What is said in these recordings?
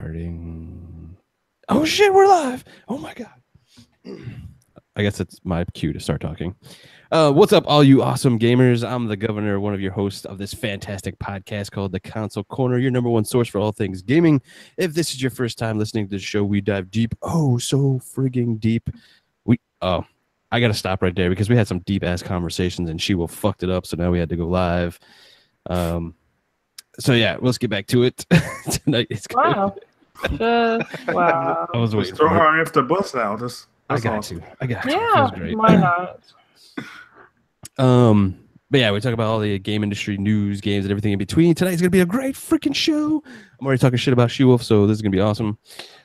Starting. Oh shit, we're live. Oh my god. I guess it's my cue to start talking. What's up, all you awesome gamers? I'm the governor, one of your hosts of this fantastic podcast called The Console Corner, your number one source for all things gaming. If this is your first time listening to the show, we dive deep. Oh, so frigging deep. I got to stop right there because we had some deep ass conversations and she will fucked it up. So now we had to go live. So yeah, let's get back to it. Tonight it's wow. Wow. I was waiting throw for it. her after bus now. That's I got awesome. to. It Yeah, feels great. why not? But yeah, we talk about all the game industry news, games, and everything in between. Tonight's gonna be a great freaking show. I'm already talking shit about She-Wolf, so this is gonna be awesome.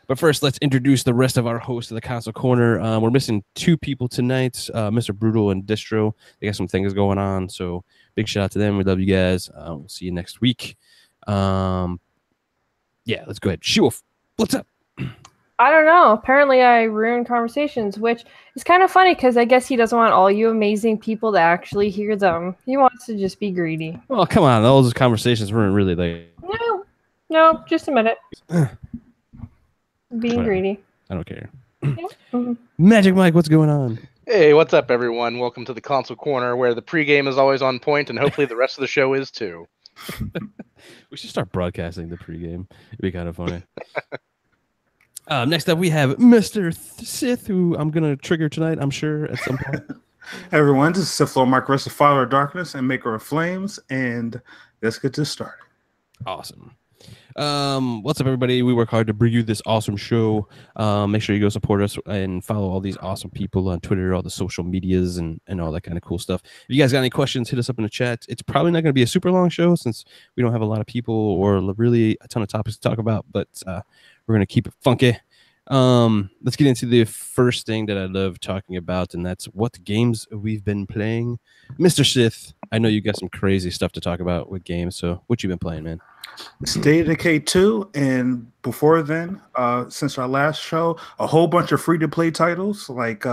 But first, let's introduce the rest of our hosts of the Console Corner. We're missing two people tonight, Mr. Brutal and Distro. They got some things going on, so big shout out to them. We love you guys. We'll see you next week. Yeah, let's go ahead. She-Wolf, what's up? I don't know. Apparently, I ruined conversations, which is kind of funny because I guess he doesn't want all you amazing people to actually hear them. He wants to just be greedy. Well, come on. All those conversations weren't really like... No, just a minute. Being Whatever. greedy. I don't care. Yeah. Mm-hmm. Magic Mike, what's going on? Hey, what's up, everyone? Welcome to the Console Corner, where the pregame is always on point, and hopefully the rest of the show is too. We should start broadcasting the pregame. It'd be kind of funny. Next up, we have Mr. Sith, who I'm going to trigger tonight, I'm sure, at some point. Hey everyone, this is Sith Lord Mark Rest, the Father of Darkness and Maker of Flames, and let's get this started. Awesome. What's up, everybody? We work hard to bring you this awesome show. Make sure you go support us and follow all these awesome people on Twitter, all the social medias, and all that kind of cool stuff. If you guys got any questions, hit us up in the chat. It's probably not going to be a super long show since we don't have a lot of people or really a ton of topics to talk about, but we're going to keep it funky. Let's get into the first thing that I love talking about, and that's what games we've been playing. Mr. Sith, I know you got some crazy stuff to talk about with games, so what you been playing, man? State of Decay 2, and before then, since our last show, a whole bunch of free-to-play titles like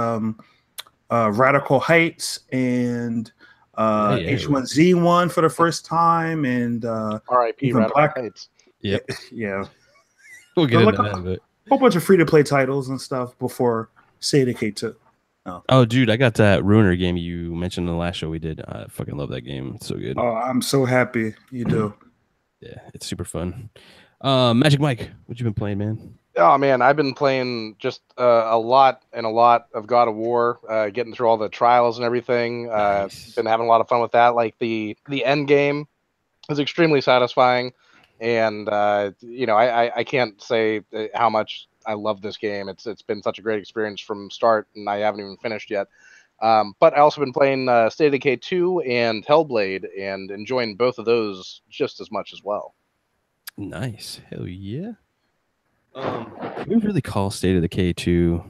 Radical Heights and H1Z1 for the first time, and R.I.P. Radical Heights. Yep. Yeah. We'll get So into that, but... whole bunch of free-to-play titles and stuff before State of Decay 2. Oh, dude, I got that Ruiner game you mentioned in the last show we did. I fucking love that game. It's so good. Oh, I'm so happy you do. Yeah, it's super fun. Magic Mike, what you been playing, man? Oh, man, I've been playing just a lot of God of War, getting through all the trials and everything. Nice. Been having a lot of fun with that. Like, the end game is extremely satisfying. And, I can't say how much I love this game. It's been such a great experience from start, and I haven't even finished yet. But I also been playing State of Decay 2 and Hellblade and enjoying both of those just as much as well. Nice. Hell yeah. Can we really call State of Decay 2?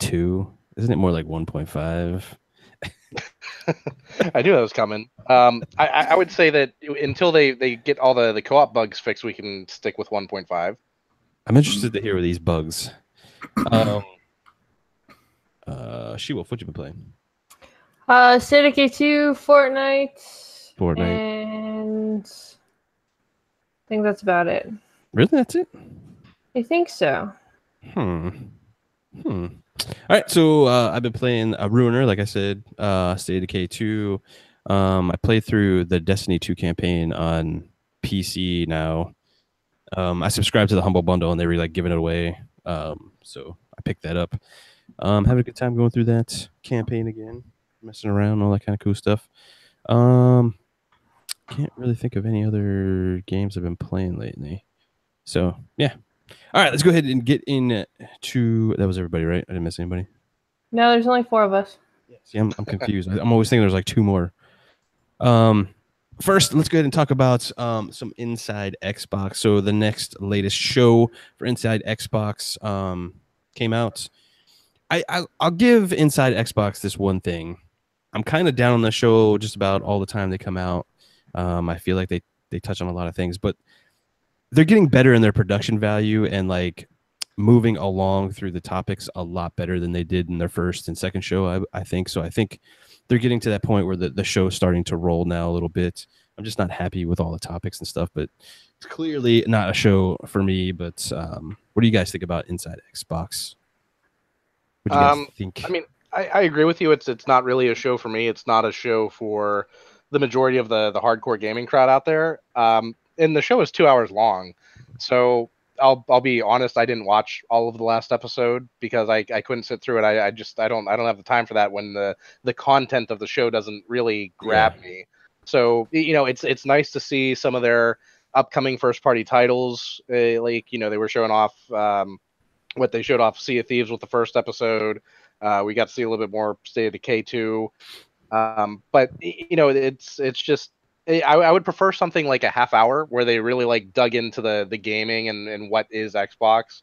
Isn't it more like 1.5? I knew that was coming. I would say that until they get all the co-op bugs fixed, we can stick with 1.5. I'm interested to hear these bugs. She-Wolf, what you been playing? State of Decay 2, Fortnite. Fortnite. And I think that's about it. Really? That's it? I think so. All right, so I've been playing a Ruiner, like I said, State of Decay 2. I played through the Destiny 2 campaign on PC now. I subscribed to the Humble Bundle, and they were like giving it away. So I picked that up. Having a good time going through that campaign again, messing around, all that kind of cool stuff. Can't really think of any other games I've been playing lately. So, yeah. All right, let's go ahead and get into... That was everybody, right? I didn't miss anybody? No, there's only 4 of us. See, I'm confused. I'm always thinking there's like 2 more. First, let's go ahead and talk about some Inside Xbox. So the next latest show for Inside Xbox came out. I'll give Inside Xbox this one thing. I'm kind of down on the show just about all the time they come out. I feel like they touch on a lot of things, but they're getting better in their production value and like moving along through the topics a lot better than they did in their first and second show, I think. So I think they're getting to that point where the show is starting to roll now a little bit. I'm just not happy with all the topics and stuff, but It's clearly not a show for me, but what do you guys think about Inside Xbox? What do you guys think? I mean, I agree with you. It's not really a show for me. It's not a show for the majority of the hardcore gaming crowd out there. And the show is 2 hours long, so I'll be honest. I didn't watch all of the last episode because I couldn't sit through it. I don't have the time for that when the content of the show doesn't really grab me. So it's nice to see some of their upcoming first party titles. Like they were showing off. What they showed off Sea of Thieves with the first episode. We got to see a little bit more State of Decay 2. But it's just I would prefer something like a half hour where they really like dug into the gaming and what is Xbox.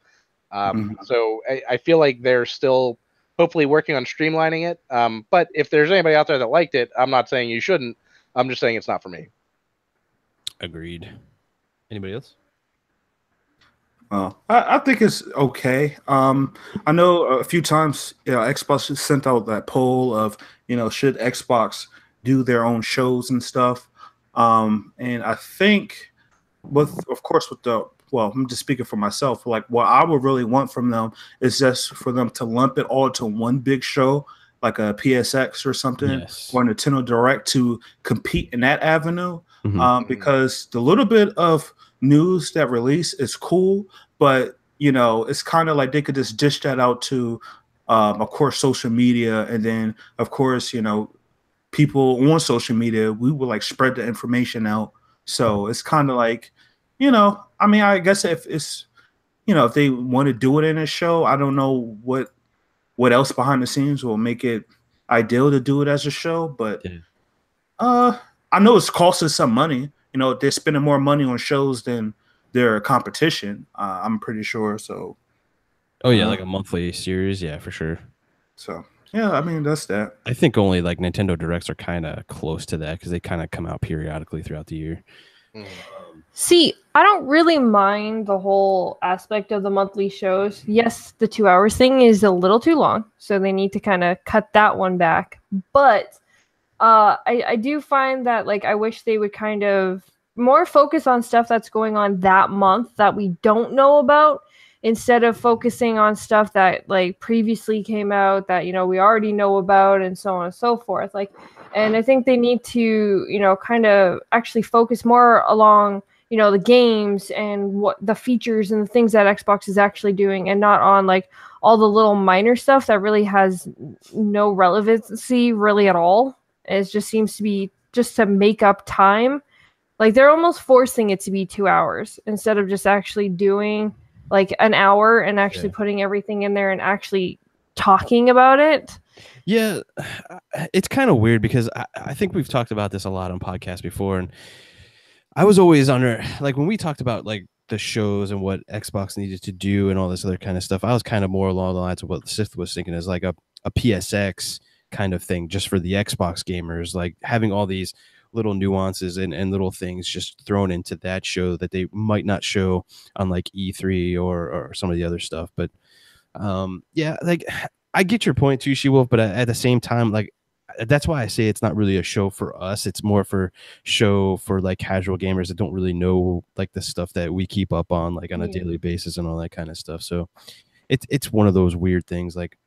So I feel like they're still hopefully working on streamlining it. But if there's anybody out there that liked it, I'm not saying you shouldn't. I'm just saying it's not for me. Agreed. Anybody else? I think it's okay. I know a few times, Xbox sent out that poll of, should Xbox do their own shows and stuff. And I think, of course, I'm just speaking for myself. Like, what I would really want from them is just for them to lump it all to one big show, like a PSX or something, or a Nintendo Direct to compete in that avenue. Because the little bit of news that release is cool, but it's kind of like they could just dish that out to of course social media, and then of course people on social media, we will like spread the information out. So it's kind of like I mean, I guess if it's if they want to do it in a show, I don't know what else behind the scenes will make it ideal to do it as a show, but I know it's costing some money. They're spending more money on shows than their competition. I'm pretty sure. So, like a monthly series, yeah, for sure. So, yeah, I mean that's that. I think only like Nintendo Directs are kind of close to that because they kind of come out periodically throughout the year. See, I don't really mind the whole aspect of the monthly shows. Yes, the 2 hours thing is a little too long, so they need to kind of cut that one back. But I do find that like I wish they would kind of more focus on stuff that's going on that month that we don't know about, instead of focusing on stuff that like previously came out that we already know about, and so on and so forth. Like, and I think they need to kind of actually focus more along the games and what the features and the things that Xbox is actually doing, and not on like all the little minor stuff that really has no relevancy really at all. It just seems to be just to make up time. Like they're almost forcing it to be 2 hours instead of just actually doing like an hour and actually putting everything in there and actually talking about it. Yeah, it's kind of weird because I think we've talked about this a lot on podcasts before, and I was always under like when we talked about like the shows and what Xbox needed to do and all this other kind of stuff, I was kind of more along the lines of what Sith was thinking is like a PSX kind of thing just for the Xbox gamers, like having all these little nuances and little things just thrown into that show that they might not show on like E3 or some of the other stuff. But yeah, like I get your point too, She-Wolf, but at the same time, like that's why I say it's not really a show for us. It's more for show for like casual gamers that don't really know like the stuff that we keep up on like on a daily basis and all that kind of stuff. So it's one of those weird things like,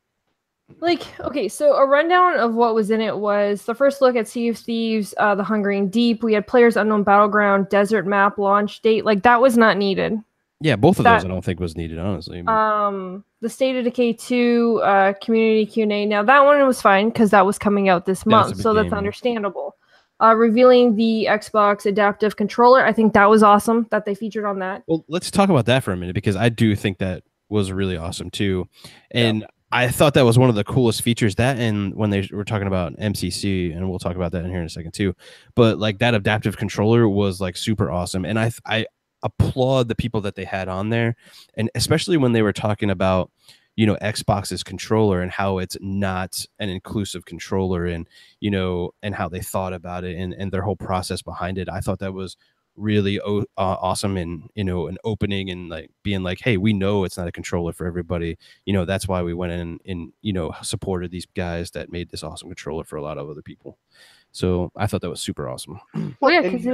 okay, so a rundown of what was in it was the first look at Sea of Thieves, The Hungering Deep. We had Players Unknown Battleground, Desert Map, launch date. Like that was not needed. Yeah, both of those I don't think was needed, honestly. The State of Decay 2 community Q&A. Now that one was fine because that was coming out this month, so that's understandable. Revealing the Xbox adaptive controller. I think that was awesome that they featured on that. Well, let's talk about that for a minute because I do think that was really awesome too. And I thought that was one of the coolest features, that and when they were talking about MCC, and we'll talk about that in here in a second too. But like that adaptive controller was like super awesome. And I applaud the people that they had on there. And especially when they were talking about, Xbox's controller and how it's not an inclusive controller and, and how they thought about it and their whole process behind it. I thought that was really awesome and an opening and like being like, hey, we know it's not a controller for everybody, that's why we went in and supported these guys that made this awesome controller for a lot of other people. So I thought that was super awesome. Well, yeah, because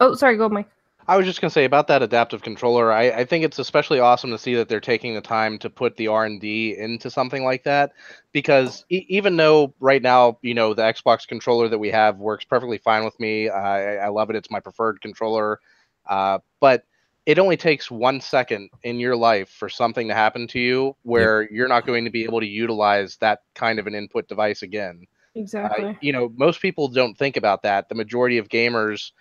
it's sorry, go Mike. I was just gonna say about that adaptive controller. I think it's especially awesome to see that they're taking the time to put the R&D into something like that, because even though right now, the Xbox controller that we have works perfectly fine with me. I love it. It's my preferred controller. But it only takes 1 second in your life for something to happen to you where you're not going to be able to utilize that kind of an input device again. Exactly. Most people don't think about that. The majority of gamers,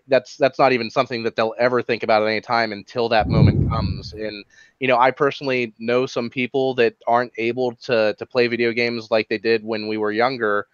that's not even something that they'll ever think about at any time until that moment comes. And I personally know some people that aren't able to play video games like they did when we were younger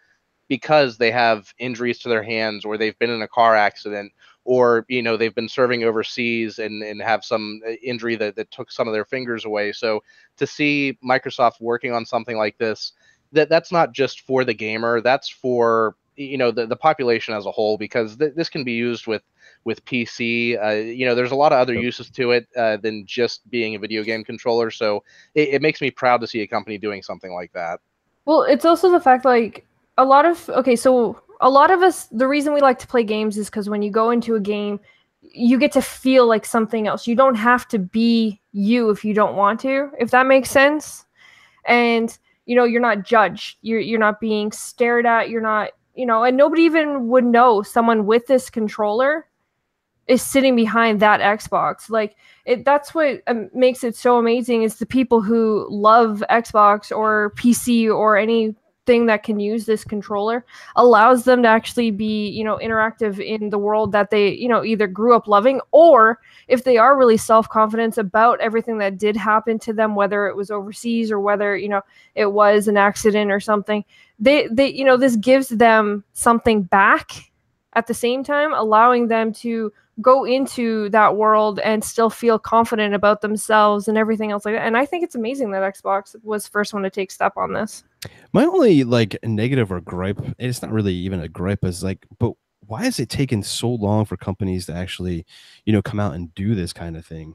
because they have injuries to their hands, or they've been in a car accident, or they've been serving overseas and have some injury that took some of their fingers away. So to see Microsoft working on something like this, that's not just for the gamer, that's for the population as a whole, because this can be used with PC. There's a lot of other uses to it than just being a video game controller. So it makes me proud to see a company doing something like that. Well, it's also the fact, like, a lot of us, the reason we like to play games is because when you go into a game, you get to feel like something else. You don't have to be you if you don't want to, if that makes sense. And you're not judged. You're not being stared at. You're not, and nobody even would know someone with this controller is sitting behind that Xbox. Like, that's what makes it so amazing, is the people who love Xbox or PC or anything that can use this controller allows them to actually be, interactive in the world that they, either grew up loving, or if they are really self-confident about everything that did happen to them, whether it was overseas or whether, it was an accident or something, they this gives them something back at the same time, allowing them to go into that world and still feel confident about themselves and everything else like that. And I think it's amazing that Xbox was the first one to take step on this. My only negative or gripe, and it's not really even a gripe, is but why is it taking so long for companies to actually, come out and do this kind of thing?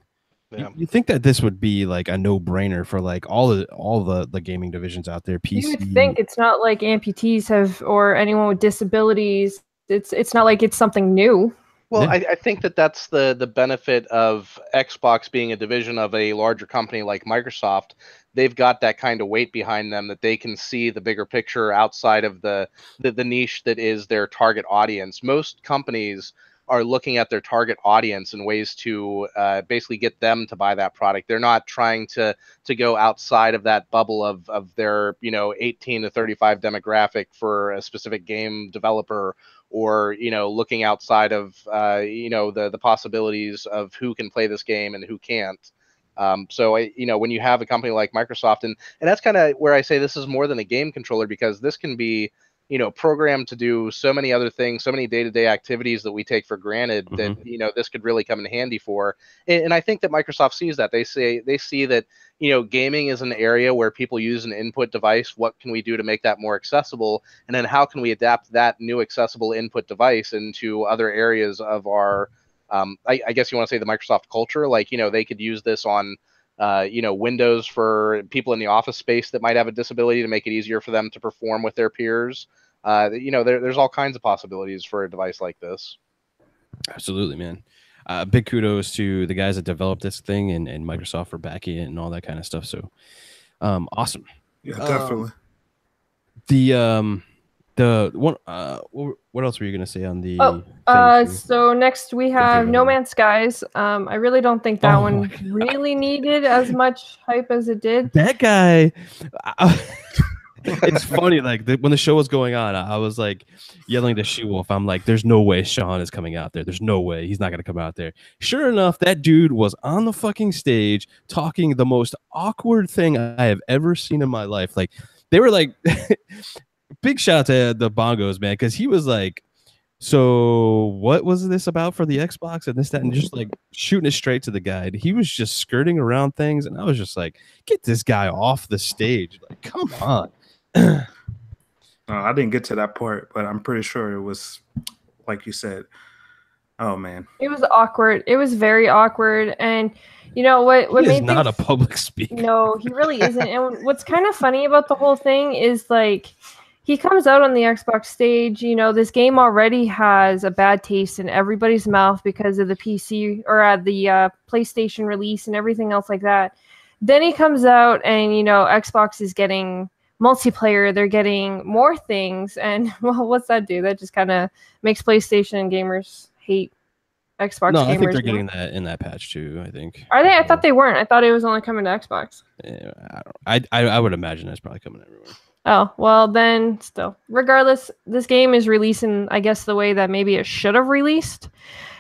Yeah. You think that this would be a no-brainer for all the gaming divisions out there. PC. You would think it's not like amputees or anyone with disabilities. It's not like it's something new. Well, yeah. I think that's the benefit of Xbox being a division of a larger company like Microsoft. They've got that kind of weight behind them that they can see the bigger picture outside of the niche that is their target audience. Most companies are looking at their target audience and ways to basically get them to buy that product. They're not trying to go outside of that bubble of their 18 to 35 demographic for a specific game developer, or looking outside of the possibilities of who can play this game and who can't. So when you have a company like Microsoft, and that's kind of where I say this is more than a game controller, because this can be programmed to do so many other things, so many day-to-day activities that we take for granted, that this could really come in handy for. And I think that Microsoft sees that. They see that gaming is an area where people use an input device. What can we do to make that more accessible? And then how can we adapt that new accessible input device into other areas of our I guess you want to say the Microsoft culture? They could use this on Windows for people in the office space that might have a disability, to make it easier for them to perform with their peers. There's all kinds of possibilities for a device like this. Absolutely, man. Big kudos to the guys that developed this thing, and Microsoft for backing it and all that kind of stuff. So awesome. Yeah, definitely. The one, what else were you gonna say on the? So next we have No Man's Skies. I really don't think that one really needed as much hype as it did. That guy, it's funny. When the show was going on, I was yelling to She-Wolf. I'm like, "There's no way Sean is coming out there. There's no way he's not gonna come out there." Sure enough, that dude was on the fucking stage talking the most awkward thing I have ever seen in my life. They were big shout out to the bongos, man, because he was so what was this about for the Xbox and this, that, and just shooting it straight to the guy. He was just skirting around things, and I was just get this guy off the stage. Come on. No, I didn't get to that part, but I'm pretty sure it was like you said. Oh man, it was awkward. It was very awkward, and what he made is not a public speaker. No, he really isn't. And what's kind of funny about the whole thing is he he comes out on the Xbox stage. You know, this game already has a bad taste in everybody's mouth because of the PC or the PlayStation release and everything else like that. Then he comes out and, you know, Xbox is getting multiplayer. They're getting more things. And, well, what's that do? That just kind of makes PlayStation gamers hate Xbox No, gamers. I think they're getting that in that patch too. I think. Are they? I thought they weren't. I thought it was only coming to Xbox. Yeah, I would imagine it's probably coming everywhere. Oh, well, then still. Regardless, this game is releasing, I guess, the way that maybe it should have released.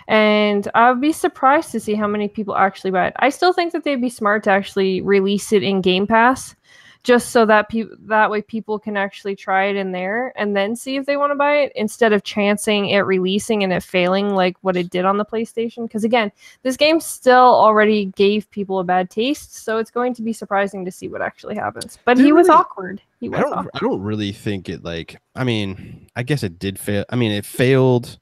And I'd be surprised to see how many people actually buy it. I still think that they'd be smart to actually release it in Game Pass, just so that that way people can actually try it in there and then see if they want to buy it, instead of chancing it releasing and it failing like what it did on the PlayStation. Because again, this game still already gave people a bad taste, so it's going to be surprising to see what actually happens. But he was awkward. He was awkward. I don't really think it, like, I mean, I guess it did fail. I mean, it failed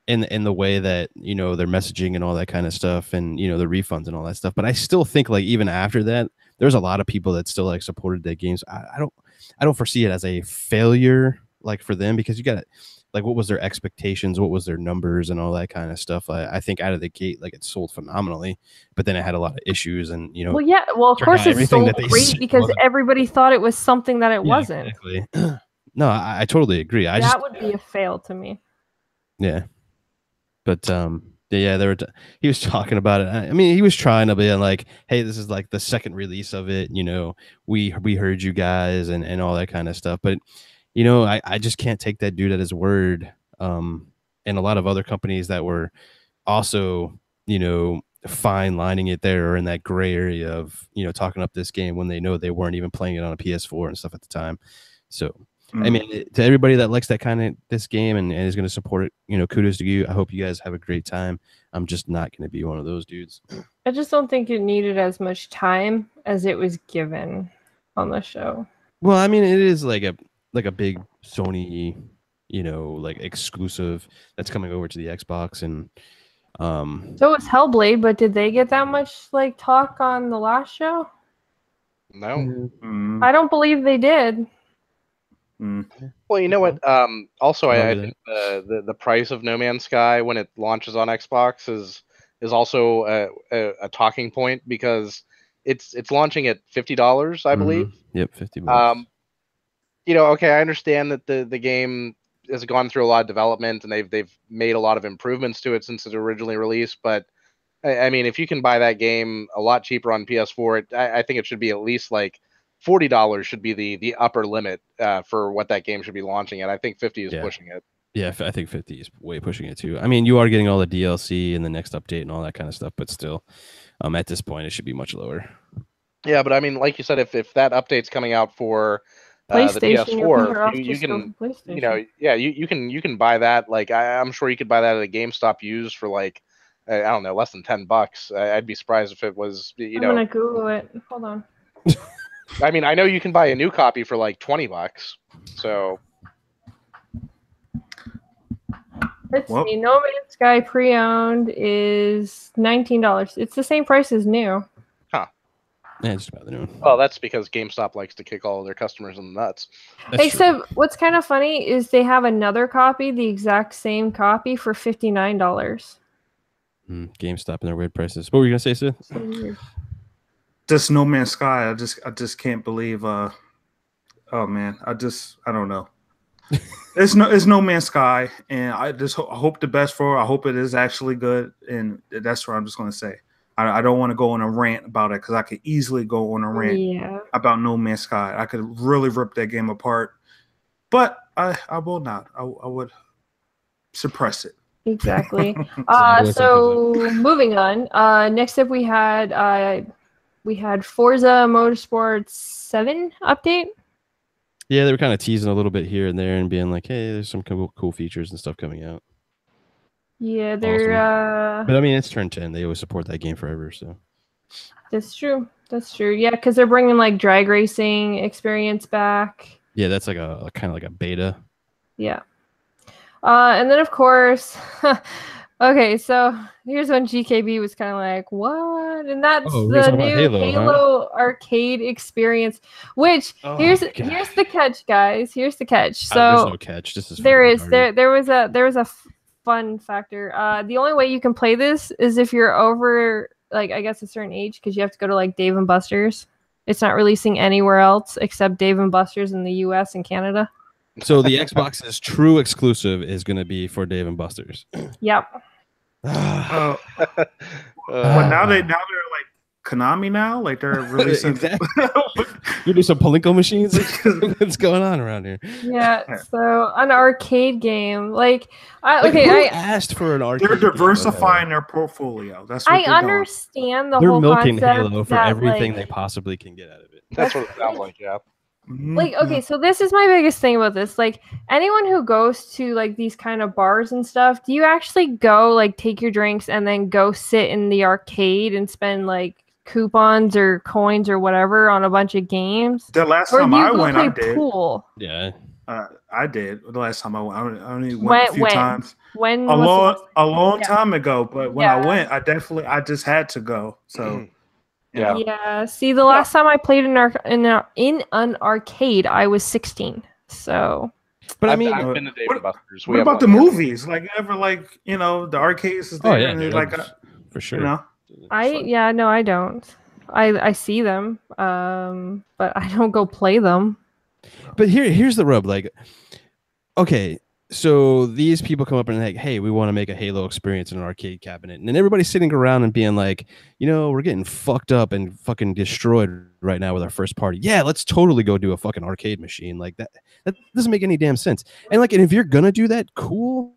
in the way that, you know, their messaging and all that kind of stuff, and, you know, the refunds and all that stuff. But I still think, like, even after that, there's a lot of people that still like supported that games. I don't foresee it as a failure, like, for them, because you got, like, what was their expectations, what was their numbers and all that kind of stuff. I think out of the gate, like, it sold phenomenally, but then it had a lot of issues, and, you know, well, yeah, well, of course it sold great because everybody thought it was something that it wasn't. Exactly. No, I totally agree. That would be a fail to me. Yeah. But yeah, he was talking about it. I mean, he was trying to be like, hey, this is like the second release of it. You know, we heard you guys and all that kind of stuff. But, you know, I just can't take that dude at his word. And a lot of other companies that were also, you know, fine lining it there, or in that gray area of, you know, talking up this game when they know they weren't even playing it on a PS4 and stuff at the time. So, I mean, to everybody that likes that kind of this game and is going to support it, you know, kudos to you. I hope you guys have a great time. I'm just not going to be one of those dudes. I just don't think it needed as much time as it was given on the show. Well, I mean, it is like a big Sony, you know, like exclusive that's coming over to the Xbox, and so it's Hellblade, but did they get that much like talk on the last show? No. I don't believe they did. Well, you know what? Also, I think the price of No Man's Sky when it launches on Xbox is also a talking point, because it's launching at $50, I believe. Yep, $50. You know, okay, I understand that the game has gone through a lot of development and they've made a lot of improvements to it since it originally released. But I mean, if you can buy that game a lot cheaper on PS4, I think it should be at least like $40 should be the upper limit for what that game should be launching at. I think 50 is pushing it. Yeah, I think 50 is way pushing it too. I mean, you are getting all the DLC and the next update and all that kind of stuff, but still, at this point, it should be much lower. Yeah, but I mean, like you said, if that update's coming out for the PS4, you can, you know, yeah, you can buy that. Like, I'm sure you could buy that at a GameStop used for like, I don't know, less than $10. I'd be surprised if it was, you know. I'm gonna Google it. Hold on. I mean, I know you can buy a new copy for like $20. So let's see. No Man's Sky pre-owned is $19. It's the same price as new. Huh. Yeah, just about the new one. Well, that's because GameStop likes to kick all of their customers in the nuts. Except what's kind of funny is they have another copy, the exact same copy, for $59. GameStop and their weird prices. What were you gonna say, Sid? So weird. This No Man's Sky, I just can't believe. Oh man, I don't know. It's No Man's Sky, and I just hope the best for it. I hope it is actually good, and that's what I'm just gonna say. I don't want to go on a rant about it, because I could easily go on a rant about No Man's Sky. I could really rip that game apart, but I will not. I would suppress it. Exactly. So moving on. Next up, we had Forza Motorsport 7 update. Yeah, they were kind of teasing a little bit here and there and being like, hey, there's some cool features and stuff coming out. Yeah, they're awesome. But I mean, it's turn 10. They always support that game forever, so. That's true. Yeah, because they're bringing like drag racing experience back. Yeah, that's like a kind of like a beta. Yeah. And then of course, Okay, so here's when GKB was kind of like, what? And that's Oh, we're the talking about new Halo, huh? arcade experience. Which Oh, here's God. the catch, guys. Here's the catch. There's So no catch. This is there fucking is retarded. there was a fun factor. The only way you can play this is if you're over like I guess a certain age because you have to go to like Dave and Buster's. It's not releasing anywhere else except Dave and Buster's in the U.S. and Canada. So the Xbox's true exclusive is going to be for Dave and Buster's. Yep. Well, Uh, now they're like Konami now, like they're releasing. Exactly. You do some Palinko machines? What's going on around here? Yeah. So an arcade game, like Like, okay, who I asked for an arcade? They're game? diversifying their portfolio. That's what I they're doing. understand the They're whole milking concept Halo for that, everything like, they possibly can get out of it. That's what it sounds like, yeah. like okay, so this is my biggest thing about this. Like anyone who goes to like these kind of bars and stuff, do you actually go like take your drinks and then go sit in the arcade and spend like coupons or coins or whatever on a bunch of games? The last Or time do you I go went, play I did. pool? Yeah. I did. The last time I went, I only went a few When? times. When A was long Yeah. time ago. But when I Yeah. went, I just had to go. So Yeah. Yeah. See, the last time I played in an arcade, I was 16. So But I I've mean, been to Dave and Buster's. We What have about the one here. movies? Like ever, like the arcades is oh there, yeah, and dude, like for sure. no, I don't. I see them, but I don't go play them. But here's the rub. Like, okay, so these people come up and like, hey, we want to make a Halo experience in an arcade cabinet, and then everybody's sitting around and being like, we're getting fucked up and fucking destroyed right now with our first party. Yeah, let's totally go do a fucking arcade machine like that. That doesn't make any damn sense. And like, and if you're gonna do that, cool.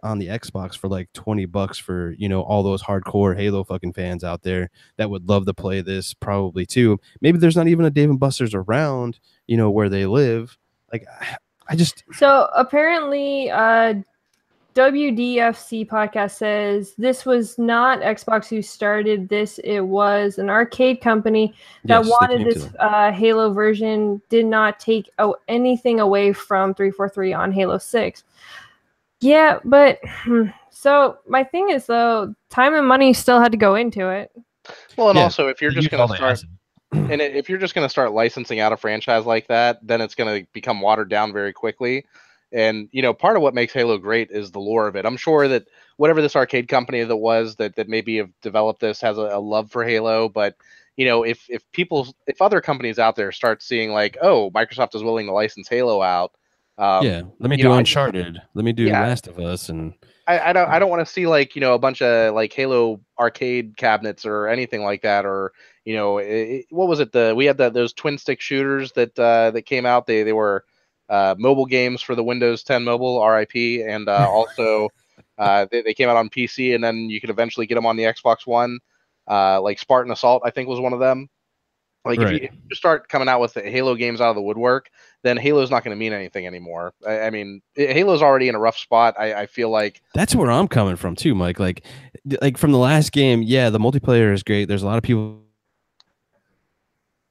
On the Xbox for like $20 for all those hardcore Halo fucking fans out there that would love to play this probably too. Maybe there's not even a Dave and Buster's around where they live. Like I just So apparently, WDFC podcast says this was not Xbox who started this. It was an arcade company that Yes, they wanted came to this them. Halo version. Did not take anything away from 343 on Halo 6. Yeah, but so my thing is though, time and money still had to go into it. Well, and Yeah, also if you're they just use all going to the start, acid. and if you're just going to start licensing out a franchise like that, then it's going to become watered down very quickly. And part of what makes Halo great is the lore of it. I'm sure that whatever this arcade company that was that maybe have developed this has a love for Halo, but if other companies out there start seeing like, oh, Microsoft is willing to license Halo out. Yeah, let me do Uncharted. Let me do Yeah. Last of Us, and I don't want to see like a bunch of like Halo arcade cabinets or anything like that, or what was it, we had those twin stick shooters that came out. They were mobile games for the Windows 10 mobile, RIP, and also they came out on PC, and then you could eventually get them on the Xbox One. Like Spartan Assault, I think, was one of them. Like if you start coming out with the Halo games out of the woodwork, then Halo's not going to mean anything anymore. I mean, Halo's already in a rough spot. I feel like that's where I'm coming from too, Mike. Like from the last game, yeah, the multiplayer is great. There's a lot of people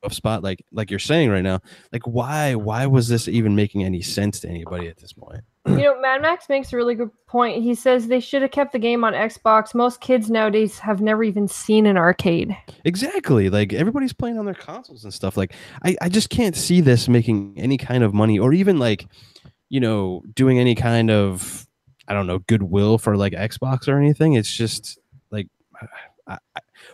rough spot, like you're saying right now. Like why was this even making any sense to anybody at this point? Mad Max makes a really good point. He says they should have kept the game on Xbox. Most kids nowadays have never even seen an arcade. Exactly. Like everybody's playing on their consoles and stuff. Like I just can't see this making any kind of money or even like, doing any kind of, I don't know, goodwill for like Xbox or anything. It's just like,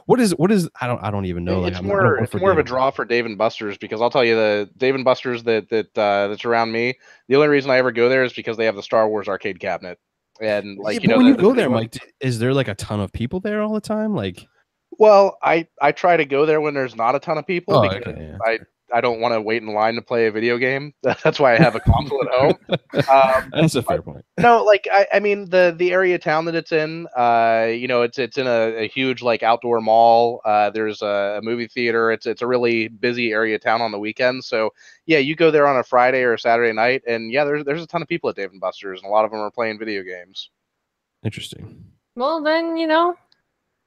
what is I don't even know. It's like more of a draw for Dave and Buster's, because I'll tell you, the Dave and Buster's that's around me, the only reason I ever go there is because they have the Star Wars arcade cabinet. And like when you go there, Mike, is there like a ton of people there all the time? Like, well, I try to go there when there's not a ton of people, because okay, yeah. I don't want to wait in line to play a video game. That's why I have a console at home. That's a fair point. No, like I mean the area of town that it's in, it's in a huge like outdoor mall. There's a movie theater. It's a really busy area of town on the weekends. So yeah, you go there on a Friday or a Saturday night, and yeah, there's a ton of people at Dave and Buster's, and a lot of them are playing video games. Interesting. Well, then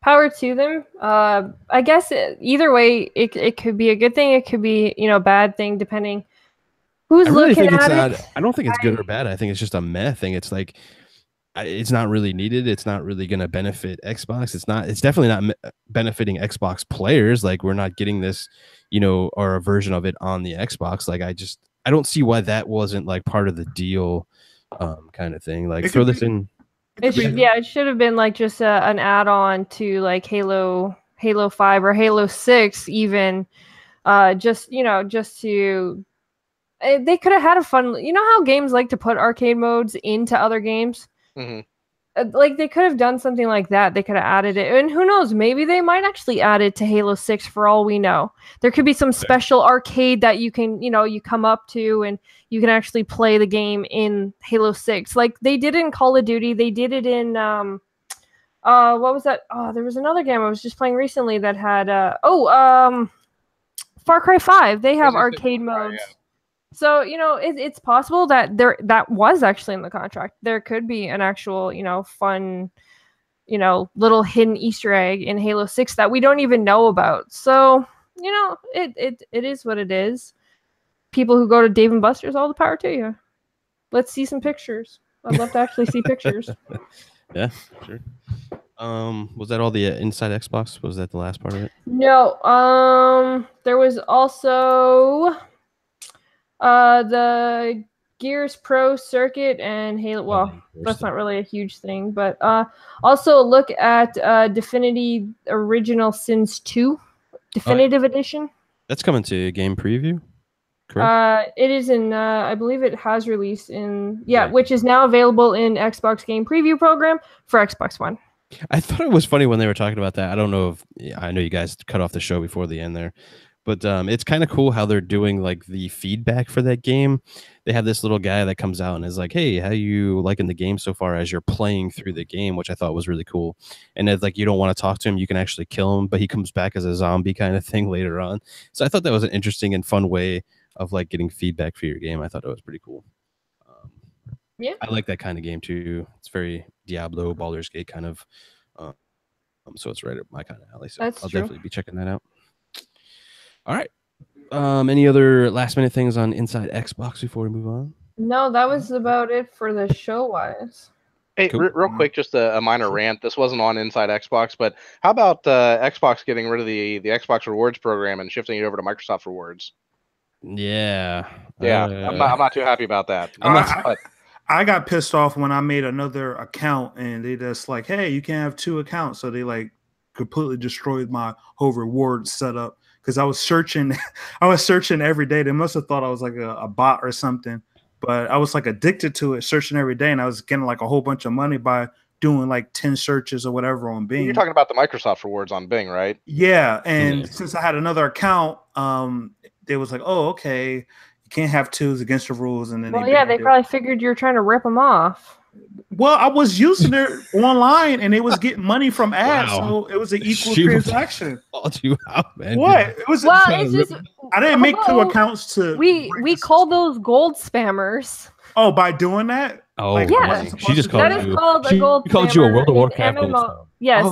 power to them. I guess either way, it could be a good thing. It could be a bad thing, depending who's looking at it. I don't think it's good or bad. I think it's just a meh thing. It's like it's not really needed. It's not really going to benefit Xbox. It's definitely not benefiting Xbox players. Like we're not getting this, or a version of it on the Xbox. Like I don't see why that wasn't like part of the deal, kind of thing. Like throw this in. It should have been like just an add-on to like Halo 5 or Halo 6 even. Just to they could have had a fun. You know how games like to put arcade modes into other games. Mm-hmm. Like they could have done something like that. They could have added it, and who knows? Maybe they might actually add it to Halo 6 for all we know. There could be some special arcade that you can, you come up to, and you can actually play the game in Halo 6, like they did in Call of Duty. They did it in what was that? Oh, there was another game I was just playing recently that had Far Cry 5. They have arcade modes. Yeah. So, it's possible that that was actually in the contract. There could be an actual, fun, little hidden Easter egg in Halo 6 that we don't even know about. So, it is what it is. People who go to Dave & Buster's, all the power to you. Let's see some pictures. I'd love to actually see pictures. Yeah, sure. Was that all the Inside Xbox? Was that the last part of it? No. There was also the Gears Pro Circuit and Halo. Well, that's not really a huge thing, but also look at Divinity Original Sins 2 Definitive Edition. That's coming to game preview, correct? It is in. I believe it has released in. Which is now available in Xbox Game Preview program for Xbox One. I thought it was funny when they were talking about that. I don't know if I know you guys cut off the show before the end there. But it's kind of cool how they're doing like the feedback for that game. They have this little guy that comes out and is like, "Hey, how you liking the game so far?" As you're playing through the game, which I thought was really cool. And it's like you don't want to talk to him, you can actually kill him, but he comes back as a zombie kind of thing later on. So I thought that was an interesting and fun way of like getting feedback for your game. I thought it was pretty cool. Yeah, I like that kind of game too. It's very Diablo, Baldur's Gate kind of. So it's right up my kind of alley. So I'll definitely be checking that out. All right. Any other last minute things on Inside Xbox before we move on? No, that was about it for the show wise. Hey, cool. Real quick, just a minor rant. This wasn't on Inside Xbox, but how about Xbox getting rid of the Xbox Rewards program and shifting it over to Microsoft Rewards? Yeah. I'm not too happy about that. I got pissed off when I made another account and they just like, hey, you can't have two accounts. So they like completely destroyed my whole reward setup because I was searching every day. They must have thought I was like a bot or something, but I was like addicted to it, searching every day, and I was getting like a whole bunch of money by doing like 10 searches or whatever on Bing. You're talking about the Microsoft Rewards on Bing, right? Yeah, and since I had another account, they was like, oh, okay. Can't have twos against the rules, and then they probably figured you were trying to rip them off. Well, I was using it online, and it was getting money from ads, so it was an equal transaction. Called you out, man. What? It was. Well, it's just, I didn't make two accounts to. We call those gold spammers. Oh, by doing that? Oh, yeah. She just called that you. Is called a gold she called you a World of Warcraft MMO. Yes,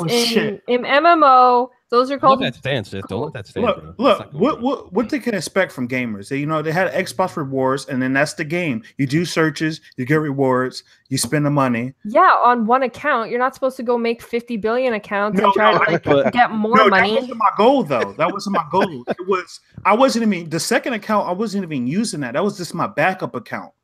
in MMO, those are called. Don't let that stand, Sith. Don't let that stand. Look, what they can expect from gamers? They had Xbox Rewards, and then that's the game. You do searches, you get rewards, you spend the money. Yeah, on one account, you're not supposed to go make 50 billion accounts and try to get more money. That wasn't my goal, though. That wasn't my goal. I wasn't even the second account. I wasn't even using that. That was just my backup account.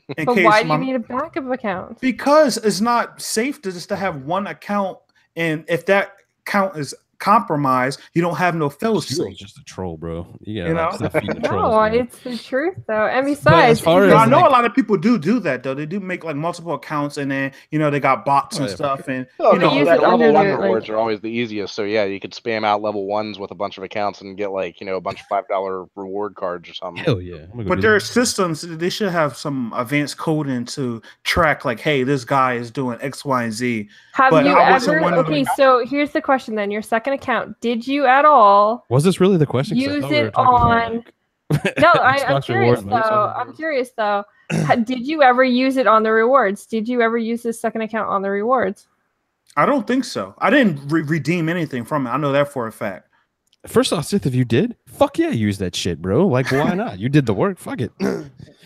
But why do you need a backup account? Because it's not safe to have one account, and if that account is compromised, you don't have no fail-safe. It's just a troll, bro. No, it's the truth though. And besides, I know a lot of people do that though. They do make like multiple accounts, and then they got bots and stuff, and level 1 rewards are always the easiest. So yeah, you could spam out level 1s with a bunch of accounts and get like a bunch of $5 reward cards or something. Hell yeah! But their systems, they should have some advanced coding to track like, hey, this guy is doing X, Y, and Z. Have you ever? Okay, so here's the question then. Your second account, did you at all was this really the question? Use it on no, I'm curious though. Did you ever use it on the rewards? Did you ever use this second account on the rewards? I don't think so. I didn't redeem anything from it. I know that for a fact. First off, Sith, if you did, fuck yeah, use that shit, bro. Like, why not? You did the work. Fuck it.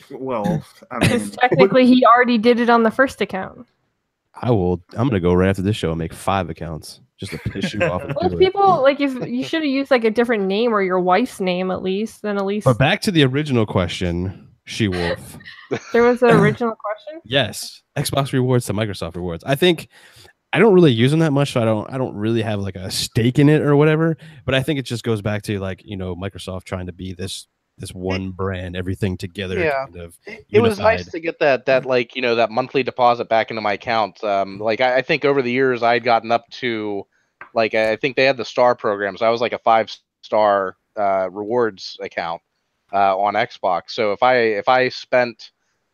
Well, I mean, technically he already did it on the first account. I'm gonna go right after this show and make 5 accounts just to piss you off. Well, if people like, if you should have used like a different name or your wife's name at least, then at least. But back to the original question, She-Wolf. There was an original question. Yes, Xbox rewards to Microsoft rewards. I think I don't really use them that much, so I don't really have like a stake in it or whatever. But I think it just goes back to like Microsoft trying to be this one brand, everything together. Yeah, kind of it was nice to get that like that monthly deposit back into my account. Like I think over the years I'd gotten up to like I think they had the star programs. I was like a 5-star rewards account on Xbox. So if I spent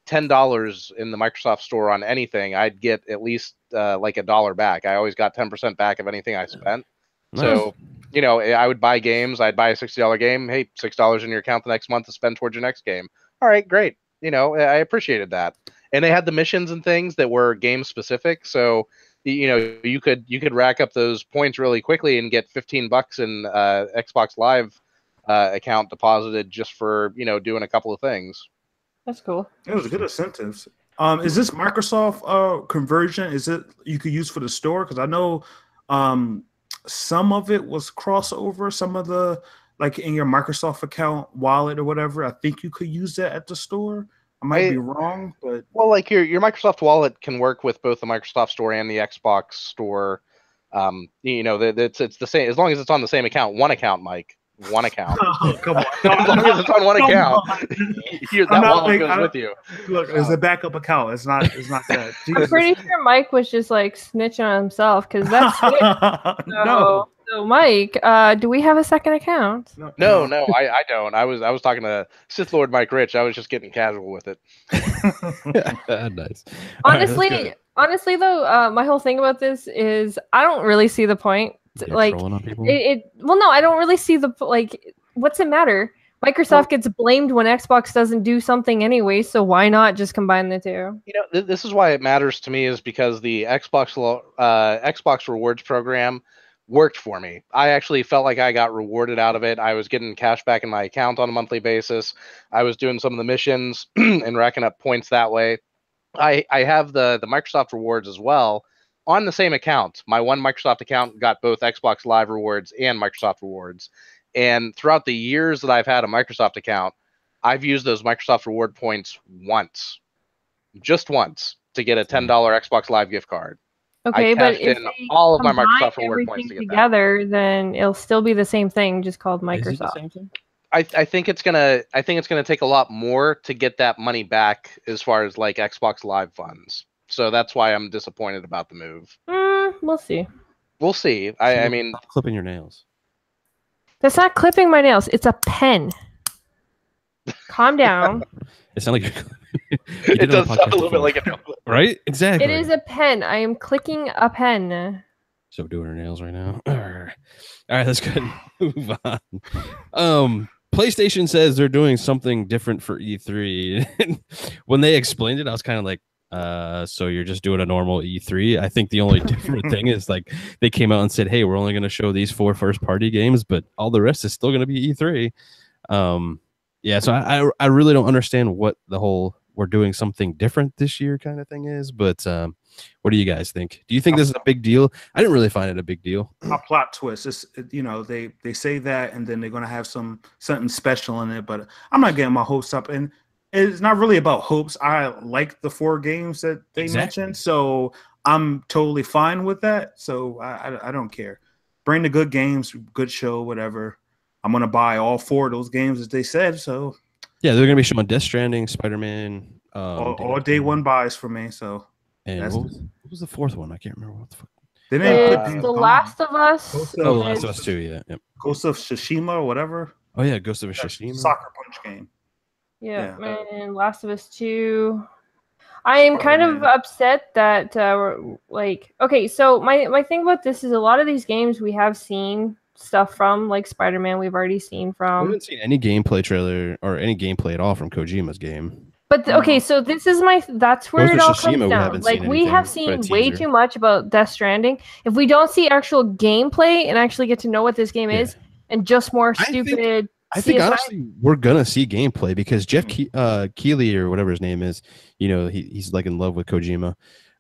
$10 in the Microsoft store on anything, I'd get at least like $1 back. I always got 10% back of anything I spent. Nice. So I would buy games. I'd buy a $60 game. Hey, $6 in your account the next month to spend towards your next game. All right, great. I appreciated that. And they had the missions and things that were game specific. So you could rack up those points really quickly and get $15 in Xbox Live account deposited just for doing a couple of things. That's cool. It was good incentives. Is this Microsoft conversion? Is it you could use for the store? Because I know some of it was crossover. Some of the like in your Microsoft account wallet or whatever. I think you could use that at the store. I might be wrong, but like your Microsoft wallet can work with both the Microsoft store and the Xbox store. It's the same as long as it's on the same account. One account, Mike. One account. Oh, come on. As long as it's on one account, that wallet goes with you. Look, it's a backup account. It's not that. I'm pretty sure Mike was just like snitching on himself because that's no. So Mike, do we have a second account? No, I don't. I was talking to Sith Lord Mike Rich. I was just getting casual with it. Nice. Honestly, though, my whole thing about this is I don't really see the point. Like well, no, I don't really see the like. What's it matter? Microsoft gets blamed when Xbox doesn't do something anyway, so why not just combine the two? This is why it matters to me is because the Xbox rewards program worked for me. I actually felt like I got rewarded out of it. I was getting cash back in my account on a monthly basis. I was doing some of the missions and racking up points that way. I have the Microsoft rewards as well. On the same account, my one Microsoft account got both Xbox Live rewards and Microsoft rewards. And throughout the years that I've had a Microsoft account, I've used those Microsoft reward points just once, to get a $10 Xbox Live gift card. Okay, but if all of my Microsoft reward points to get together, then it'll still be the same thing, just called Microsoft. Is it the same thing? I think it's gonna take a lot more to get that money back as far as like Xbox Live funds. So that's why I'm disappointed about the move. We'll see. We'll see. I mean, stop clipping your nails. That's not clipping my nails. It's a pen. Calm down. It sounds like it does sound a little bit like a nail clip. Right? Exactly. It is a pen. I am clicking a pen. So we're doing her nails right now. All right, let's go ahead and move on. PlayStation says they're doing something different for E3. When they explained it, I was kind of like, so you're just doing a normal E3? I think the only different thing is like they came out and said, hey, we're only going to show these 4 first-party games, but all the rest is still going to be E3. Yeah, so I really don't understand what the whole we're doing something different this year kind of thing is, but what do you guys think? Do you think this is a big deal? I didn't really find it a big deal. A plot twist. It's, they say that and then they're going to have something special in it, but I'm not getting my hopes up. And it's not really about hopes. I like the 4 games that they mentioned, so I'm totally fine with that. So I don't care. Bring the good games, good show, whatever. I'm going to buy all 4 of those games as they said, so. Yeah, they're going to be showing Death Stranding, Spider-Man. All day one buys for me, so. And what was the 4th one? I can't remember what the fuck. It's The Last of Us. The Last of Us 2, yeah. Yep. Ghost of Tsushima or whatever. Oh, yeah, Ghost of Tsushima. Soccer punch game. Yeah, man, Last of Us 2. I am kind of upset that, okay, so my thing about this is a lot of these games we have seen stuff from, like Spider-Man we've already seen from. We haven't seen any gameplay trailer or any gameplay at all from Kojima's game. But okay, so this is that's where it all comes down. Like we have seen way too much about Death Stranding. If we don't see actual gameplay and actually get to know what this game is, and just more stupid. I think honestly we're gonna see gameplay because Jeff Keighley or whatever his name is, he's like in love with Kojima.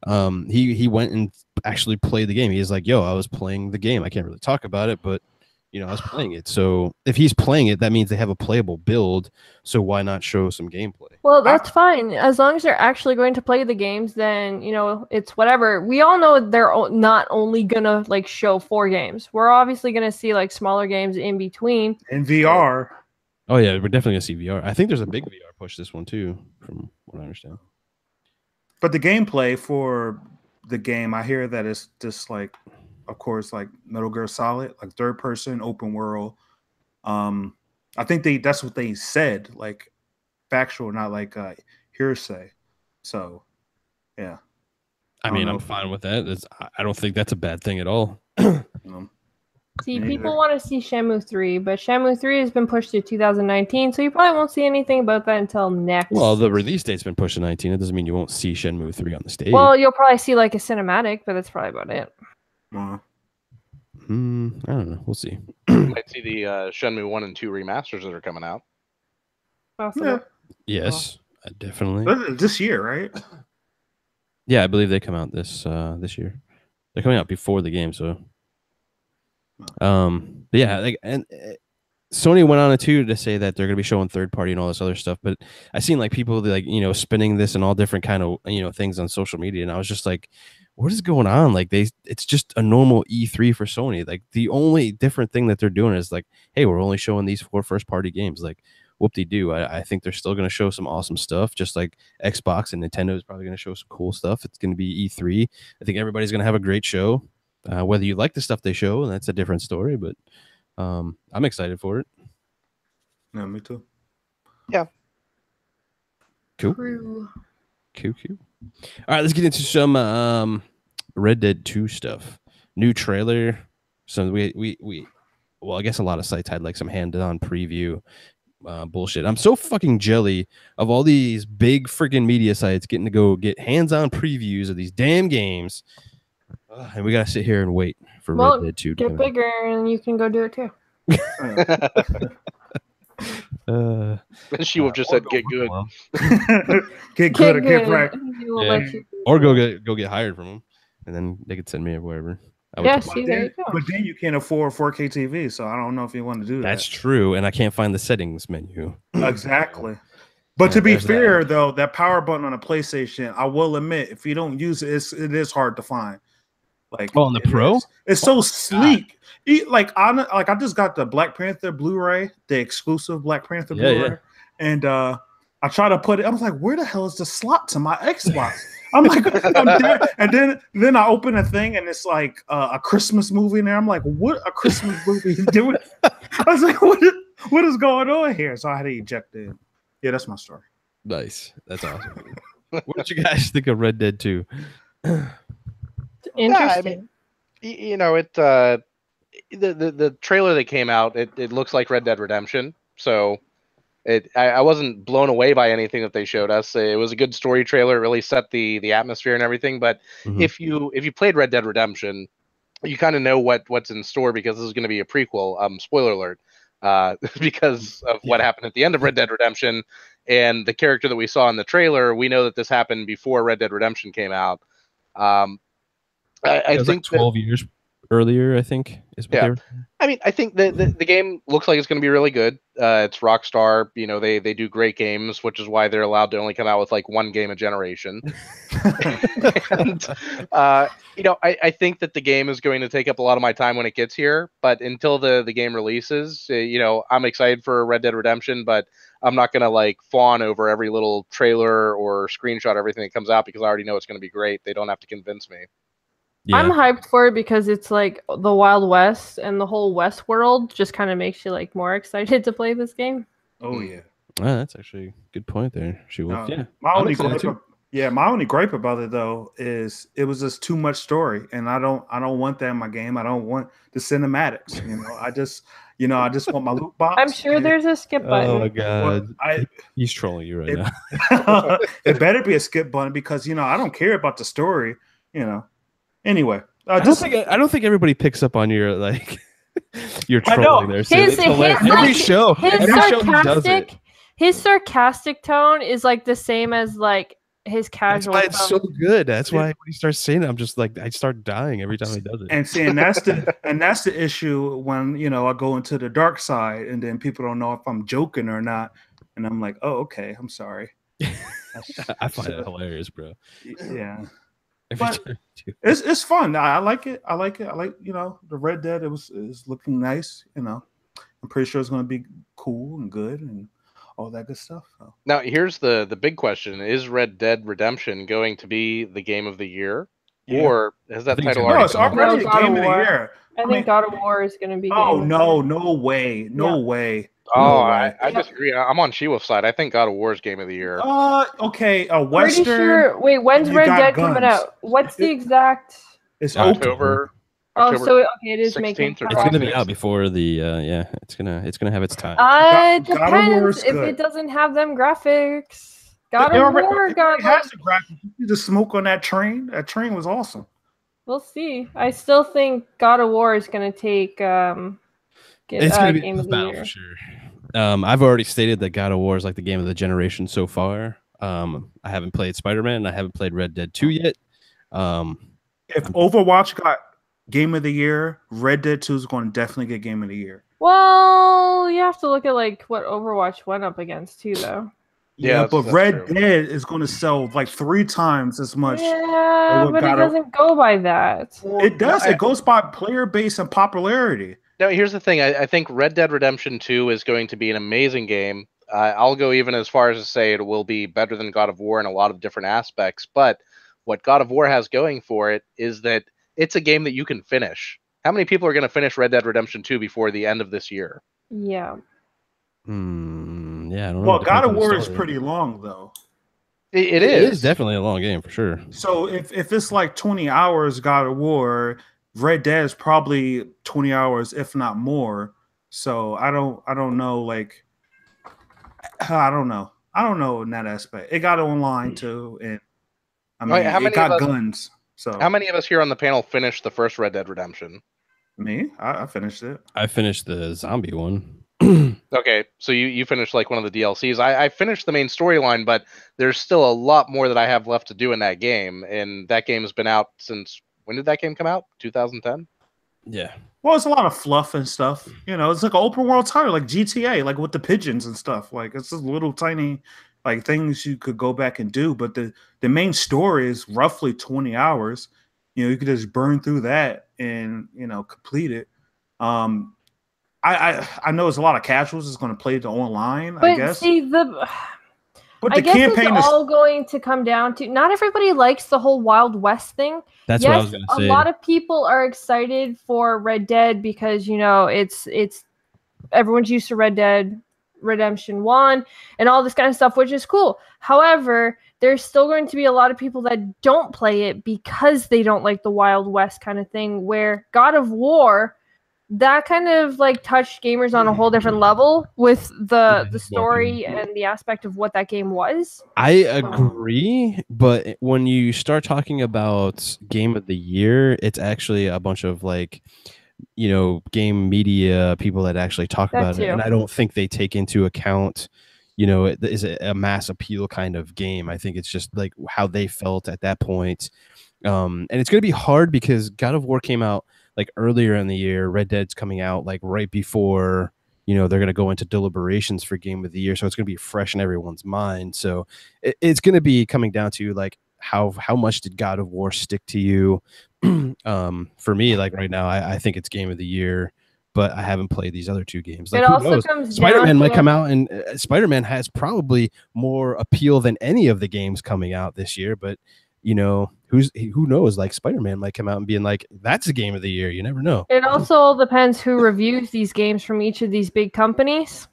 He went and actually played the game. He's like, yo, I was playing the game. I can't really talk about it, but I was playing it. So if he's playing it, that means they have a playable build. So why not show some gameplay? Well, that's fine. As long as they're actually going to play the games, then, it's whatever. We all know they're not only going to, like, show 4 games. We're obviously going to see, like, smaller games in between. In VR. Oh, yeah, we're definitely going to see VR. I think there's a big VR push this one, too, from what I understand. But the gameplay for the game, I hear that it's just, like, of course, like Metal Gear Solid, like third-person, open world. I think that's what they said, like, factual, not like hearsay. So, yeah. I mean, I'm fine with that. I don't think that's a bad thing at all. See, people want to see Shenmue 3, but Shenmue 3 has been pushed to 2019, so you probably won't see anything about that until next. Well, the release date's been pushed to 19. It doesn't mean you won't see Shenmue 3 on the stage. Well, you'll probably see, like, a cinematic, but that's probably about it. I don't know. We'll see. You might see the Shenmue 1 and 2 remasters that are coming out. Possible. Yes, definitely. This year, right? Yeah, I believe they come out this year. They're coming out before the game, so. But yeah, like, and Sony went on to say that they're gonna be showing third party and all this other stuff. But I seen like people like spinning this and all different kind of things on social media, and I was just like, what is going on? Like it's just a normal E3 for Sony. Like the only different thing that they're doing is like, hey, we're only showing these 4 first party games. Like whoop-de-doo. I think they're still going to show some awesome stuff, just like Xbox and Nintendo is probably going to show some cool stuff. It's going to be E3. I think everybody's going to have a great show. Whether you like the stuff they show, that's a different story, but I'm excited for it. Yeah, me too. Yeah. Cool. Cool. All right, let's get into some Red Dead 2 stuff. New trailer. So well, I guess a lot of sites had like some hand-on preview bullshit. I'm so fucking jelly of all these big freaking media sites getting to go get hands-on previews of these damn games. And we gotta sit here and wait for Red Dead 2 to get bigger and you can go do it too. She would have just said get good. Get good or get right. Yeah. Or go get hired from them, and then they could send me wherever. Yeah, see, there you go. But then you can't afford 4K TV, so I don't know if you want to do that. That's true, and I can't find the settings menu. Exactly. But to be fair, though, that power button on a PlayStation, I will admit, if you don't use it, it is hard to find. Like, on the Pro, it's so sleek. I just got the Black Panther Blu-ray, the exclusive Black Panther Blu-ray, and I try to put it. I was like, where the hell is the slot to my Xbox? I'm like, and then I open a thing and it's like a Christmas movie in there. I'm like, what a Christmas movie is doing? I was like, what is going on here? So I had to eject it. Yeah, that's my story. Nice. That's awesome. What did you guys think of Red Dead 2? Interesting. Yeah, I mean, the trailer that came out, it looks like Red Dead Redemption. So I wasn't blown away by anything that they showed us. It was a good story trailer. It really set the atmosphere and everything. But if you played Red Dead Redemption, you kind of know what's in store because this is going to be a prequel. Spoiler alert. Because of what happened at the end of Red Dead Redemption and the character that we saw in the trailer, we know that this happened before Red Dead Redemption came out. I think like 12 years earlier, I think. I mean, I think the game looks like it's going to be really good. It's Rockstar. They do great games, which is why they're allowed to only come out with like one game a generation. And, I think that the game is going to take up a lot of my time when it gets here. But until the game releases, I'm excited for Red Dead Redemption, but I'm not going to like fawn over every little trailer or screenshot, everything that comes out because I already know it's going to be great. They don't have to convince me. Yeah. I'm hyped for it because it's like the Wild West and the whole West world just kind of makes you like more excited to play this game. Oh yeah, that's actually a good point there. She will. My only gripe about it though is it was just too much story, and I don't want that in my game. I don't want the cinematics. I just want my loot box. I'm sure there's a skip button. Oh my god, he's trolling you right now. It better be a skip button because I don't care about the story. Anyway, I don't think everybody picks up on your like your trolling there. So every show he does it. His sarcastic tone is like the same as like his That's casual why it's so stuff. good. That's why when he starts saying it, I'm just like, I start dying every time he does it. And see, and that's the issue when I go into the dark side, and then people don't know if I'm joking or not, and I'm like, oh, okay, I'm sorry. I find it hilarious, bro. Yeah, Every but time I do. it's fun. I like it. I like the Red Dead. Is looking nice. I'm pretty sure it's going to be cool and good and all that good stuff. So. Now, here's the big question: is Red Dead Redemption going to be the game of the year, or has that think it's title gonna No, already it's been announced? already No, a God of game of the War. year. I think God of War is going to be. Oh game of the no, year. no way, no way. Oh, No way. I disagree. I'm on Shiwa's side. I think God of War is game of the year. Okay, a Pretty Western. sure. Wait, when's you Red got Dead coming guns. out? What's the exact? It's October. Oh, October so okay, it is making. 16th or It's gonna be 26th. out before the yeah. It's gonna have its time. It God of War depends is if good. it doesn't have them graphics. God It of already- War it got already like. has the graphics. You see the smoke on that train. That train was awesome. We'll see. I still think God of War is going to take It's gonna be game a of the battle year. for sure. I've already stated that God of War is like the game of the generation so far. I haven't played Spider-Man and I haven't played Red Dead 2 yet. If Overwatch got Game of the Year, Red Dead 2 is going to definitely get Game of the Year. Well, you have to look at like what Overwatch went up against too, though. Yeah, but that's Red true. Dead is going to sell like 3 times as much. Yeah, what but it God of- doesn't go by that. It does. It goes by player base and popularity. Now, here's the thing. I think Red Dead Redemption 2 is going to be an amazing game. I'll go even as far as to say it will be better than God of War in a lot of different aspects. But what God of War has going for it is that it's a game that you can finish. How many people are going to finish Red Dead Redemption 2 before the end of this year? Yeah. Yeah, I don't know. Well, It God depends of on the War is story. pretty long though. It It is. is definitely a long game for sure. So if it's like 20 hours God of War, Red Dead is probably 20 hours, if not more. So I don't know, like I don't know in that aspect. It got online too, and I mean Wait, how it many got of us- guns. So How many of us here on the panel finished the first Red Dead Redemption? me, I finished it. I finished the zombie one. Okay, so you finished like one of the DLCs. I finished the main storyline, but there's still a lot more that I have left to do in that game. And that game has been out since when did that game come out? 2010? Yeah. Well, it's a lot of fluff and stuff. It's like an open world title, like GTA, like with the pigeons and stuff. Like it's just little tiny like things you could go back and do. But the main story is roughly 20 hours. You could just burn through that and complete it. I know there's a lot of casuals that's going to play the online, But I guess. see, But I the guess campaign it's is all going to come down to not everybody likes the whole Wild West thing. That's yes, what I was gonna say. A lot of people are excited for Red Dead because it's everyone's used to Red Dead Redemption 1 and all this kind of stuff, which is cool. However, there's still going to be a lot of people that don't play it because they don't like the Wild West kind of thing, where God of War, that kind of like touched gamers on a whole different level with the story and the aspect of what that game was. I agree, but when you start talking about game of the year, it's actually a bunch of like, game media people that actually talk That about it, too. and I don't think they take into account, it is a mass appeal kind of game. I think it's just like how they felt at that point, and it's going to be hard because God of War came out like earlier in the year. Red Dead's coming out like right before they're going to go into deliberations for game of the year, so it's going to be fresh in everyone's mind. So it's going to be coming down to like how much did God of War stick to you. For me, like right now, I think it's game of the year, but I haven't played these other two games. Like, It who also knows? comes Spider-Man down might to- come out, and Spider-Man has probably more appeal than any of the games coming out this year. But who knows? Like Spider-Man might come out and being like, that's a game of the year. You never know. It also depends who reviews these games from each of these big companies,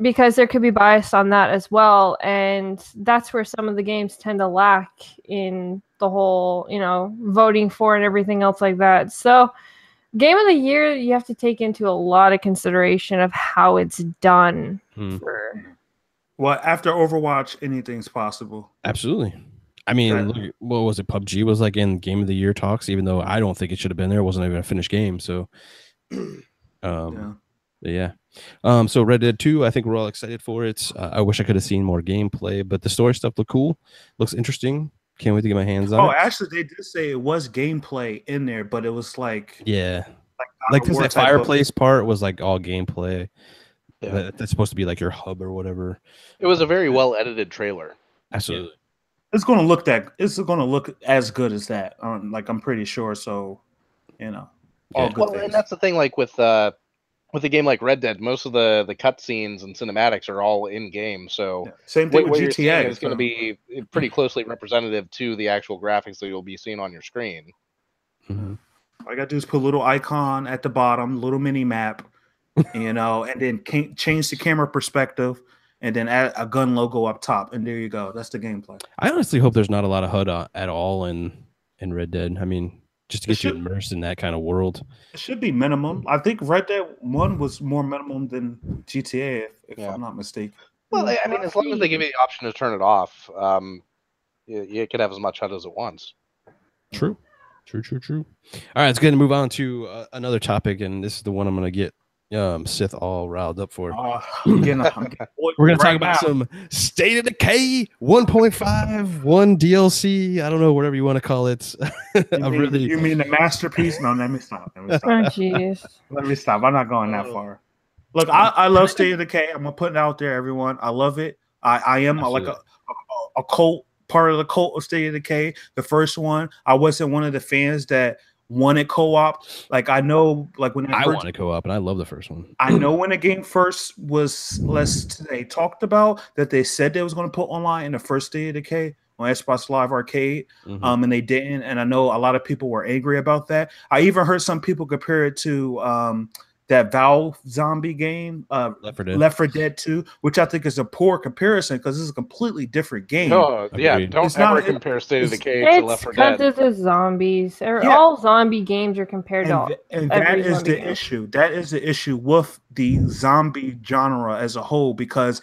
because there could be bias on that as well, and that's where some of the games tend to lack in the whole, voting for and everything else like that. So game of the year, you have to take into a lot of consideration of how it's done. well, after Overwatch, anything's possible. Absolutely. I mean, look, what was it? PUBG was like in game of the year talks, even though I don't think it should have been there. It wasn't even a finished game. So, Yeah. But yeah. So Red Dead 2, I think we're all excited for it. I wish I could have seen more gameplay, but the story stuff looked cool. Looks interesting. Can't wait to get my hands on it. Oh, actually, they did say it was gameplay in there, but it was like Yeah. like Because that fireplace part was like all gameplay. Yeah. That's supposed to be like your hub or whatever. It was a very well edited trailer. Absolutely. It's gonna look as good as that. Like I'm pretty sure. So, you know, all good things. And that's the thing. Like with a game like Red Dead, most of the cutscenes and cinematics are all in game. So same thing with GTA. It's going to be pretty closely representative to the actual graphics that you'll be seeing on your screen. Mm-hmm. All I gotta do is put a little icon at the bottom, little mini map, and then change the camera perspective, and then add a gun logo up top, and there you go. That's the gameplay. I honestly hope there's not a lot of HUD at all in Red Dead. I mean, just to get you immersed in that kind of world. It should be minimum. I think Red Dead 1 was more minimum than GTA, if I'm not mistaken. Well, I mean, as long as they give you the option to turn it off, you can have as much HUD as it wants. True. All right, let's go ahead and move on to another topic, and this is the one I'm going to get Sith all riled up for. We're going to talk about some State of Decay 1.5, 1 DLC. I don't know, whatever you want to call it. You mean the masterpiece? No, let me stop. Oh, jeez. Let me stop. I'm not going that far. Look, I love State of Decay. I'm going to put it out there, everyone. I love it. I am like a cult, part of the cult of State of Decay. The first one, I wasn't one of the fans that wanted co-op. Like I know, like when I wanted co-op, and I love the first one. I know when the game first was they talked about that they said they was going to put online in the first State of Decay on Xbox Live Arcade, and they didn't. And I know a lot of people were angry about that. I even heard some people compare it to that Valve zombie game, Left 4 Dead 2, which I think is a poor comparison because it's a completely different game. No, yeah, don't ever compare State of Decay to Left 4 Dead. It's because it's zombies. All zombie games are compared to and that is the issue. That is the issue with the zombie genre as a whole, because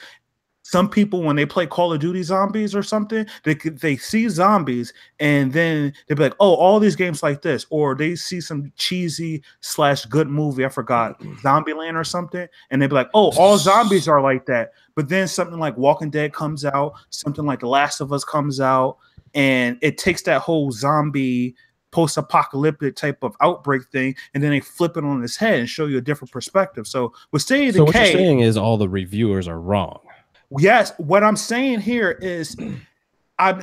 some people, when they play Call of Duty Zombies or something, they see zombies and then they be like, oh, all these games like this. Or they see some cheesy / good movie, I forgot, Zombieland or something, and they be like, oh, all zombies are like that. But then something like Walking Dead comes out, something like The Last of Us comes out, and it takes that whole zombie post-apocalyptic type of outbreak thing, and then they flip it on its head and show you a different perspective. So with State of Decay, what you're saying is all the reviewers are wrong. Yes, what I'm saying here is, I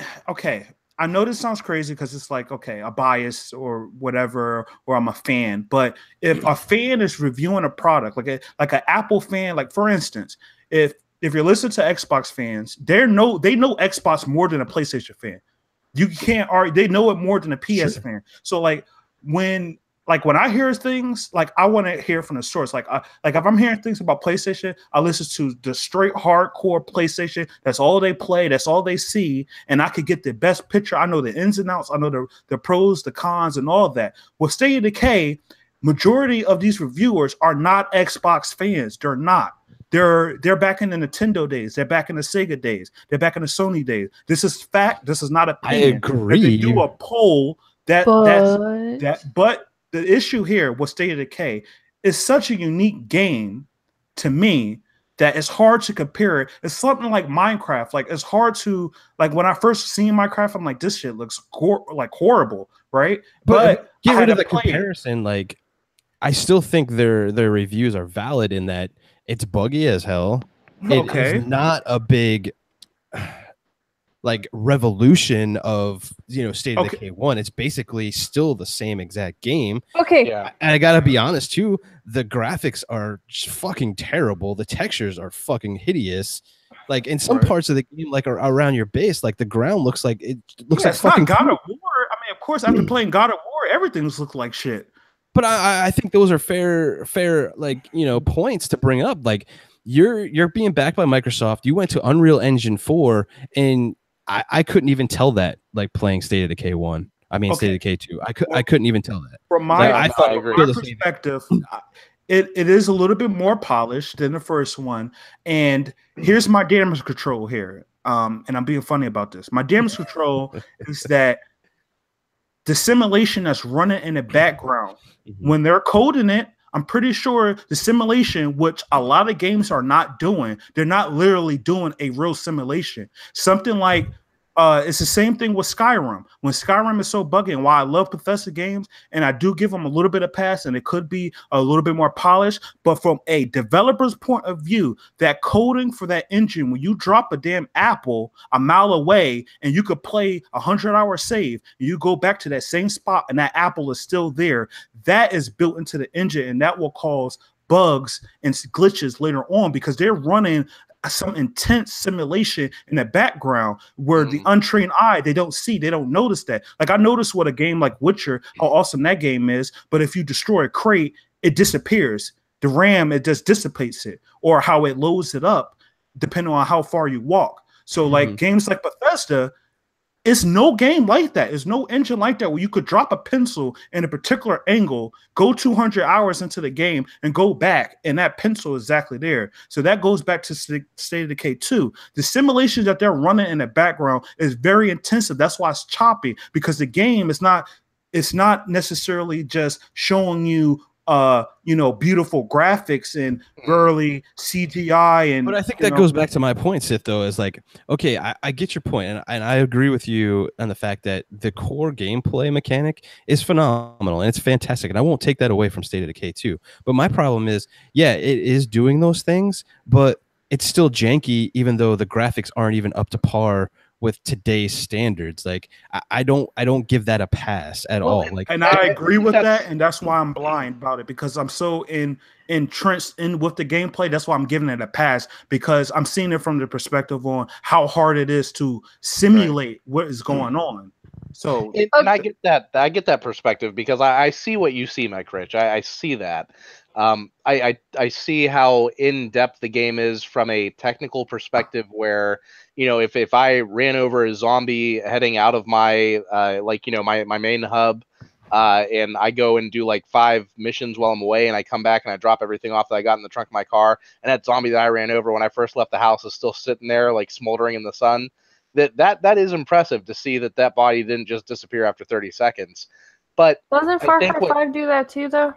know this sounds crazy because it's like, okay, a bias or whatever, or I'm a fan. But if a fan is reviewing a product, like an Apple fan, like for instance, if you're listening to Xbox fans, they know Xbox more than a PlayStation fan. You can't argue. They know it more than a PS fan. So when I hear things, like I want to hear from the source. Like if I'm hearing things about PlayStation, I listen to the straight hardcore PlayStation. That's all they play. That's all they see. And I could get the best picture. I know the ins and outs. I know the pros, the cons, and all that. With State of Decay, majority of these reviewers are not Xbox fans. They're not. They're back in the Nintendo days. They're back in the Sega days. They're back in the Sony days. This is fact. This is not opinion. I agree. If they do a poll, but the issue here with State of Decay is such a unique game to me that it's hard to compare it. It's something like Minecraft. Like it's hard to, like when I first seen Minecraft, I'm like, this shit looks horrible, right? But get rid of the comparison. Like I still think their reviews are valid in that it's buggy as hell. Okay. It's not a big like revolution of State of Decay 1. It's basically still the same exact game. Okay. Yeah. And I gotta be honest too, the graphics are just fucking terrible. The textures are fucking hideous. Like in some parts of the game, like around your base, like the ground looks like like fucking God of War. I mean, of course, after playing God of War, everything looks like shit. But I think those are fair like points to bring up. Like you're being backed by Microsoft. You went to Unreal Engine 4 and I couldn't even tell that, like playing State of Decay 1. I mean, State of Decay 2. I couldn't even tell that. From my perspective, it is a little bit more polished than the first one. And here's my damage control here. And I'm being funny about this. My damage control is that the simulation that's running in the background, when they're coding it, I'm pretty sure the simulation, which a lot of games are not doing, they're not literally doing a real simulation. Something like it's the same thing with Skyrim. When Skyrim is so buggy, and why I love Bethesda games, and I do give them a little bit of pass, and it could be a little bit more polished, but from a developer's point of view, that coding for that engine, when you drop a damn apple a mile away, and you could play 100-hour save, and you go back to that same spot, and that apple is still there, that is built into the engine, and that will cause bugs and glitches later on because they're running some intense simulation in the background where the untrained eye, they don't notice that. Like I noticed with a game like Witcher, how awesome that game is, but if you destroy a crate, it disappears. The RAM, it just dissipates it, or how it loads it up depending on how far you walk. So like games like Bethesda, it's no game like that. There's no engine like that where you could drop a pencil in a particular angle, go 200 hours into the game, and go back, and that pencil is exactly there. So that goes back to State of Decay 2. The simulations that they're running in the background is very intensive. That's why it's choppy, because the game is not necessarily just showing you beautiful graphics and burly CGI. But I think that goes back to my point, Sith, though, is like, okay, I get your point, and I agree with you on the fact that the core gameplay mechanic is phenomenal, and it's fantastic, and I won't take that away from State of Decay 2. But my problem is, yeah, it is doing those things, but it's still janky, even though the graphics aren't even up to par with today's standards. Like I don't give that a pass at all. Like, and I agree with that, and that's why I'm blind about it, because I'm so entrenched in with the gameplay. That's why I'm giving it a pass, because I'm seeing it from the perspective on how hard it is to simulate what is going on. So and I get that perspective, because I see what you see, Mike Rich. I see that. I see how in depth the game is from a technical perspective, where if I ran over a zombie heading out of my my main hub, and I go and do like 5 missions while I'm away, and I come back and I drop everything off that I got in the trunk of my car, and that zombie that I ran over when I first left the house is still sitting there like smoldering in the sun. That is impressive to see that body didn't just disappear after 30 seconds. But doesn't Far Cry 5 do that too, though?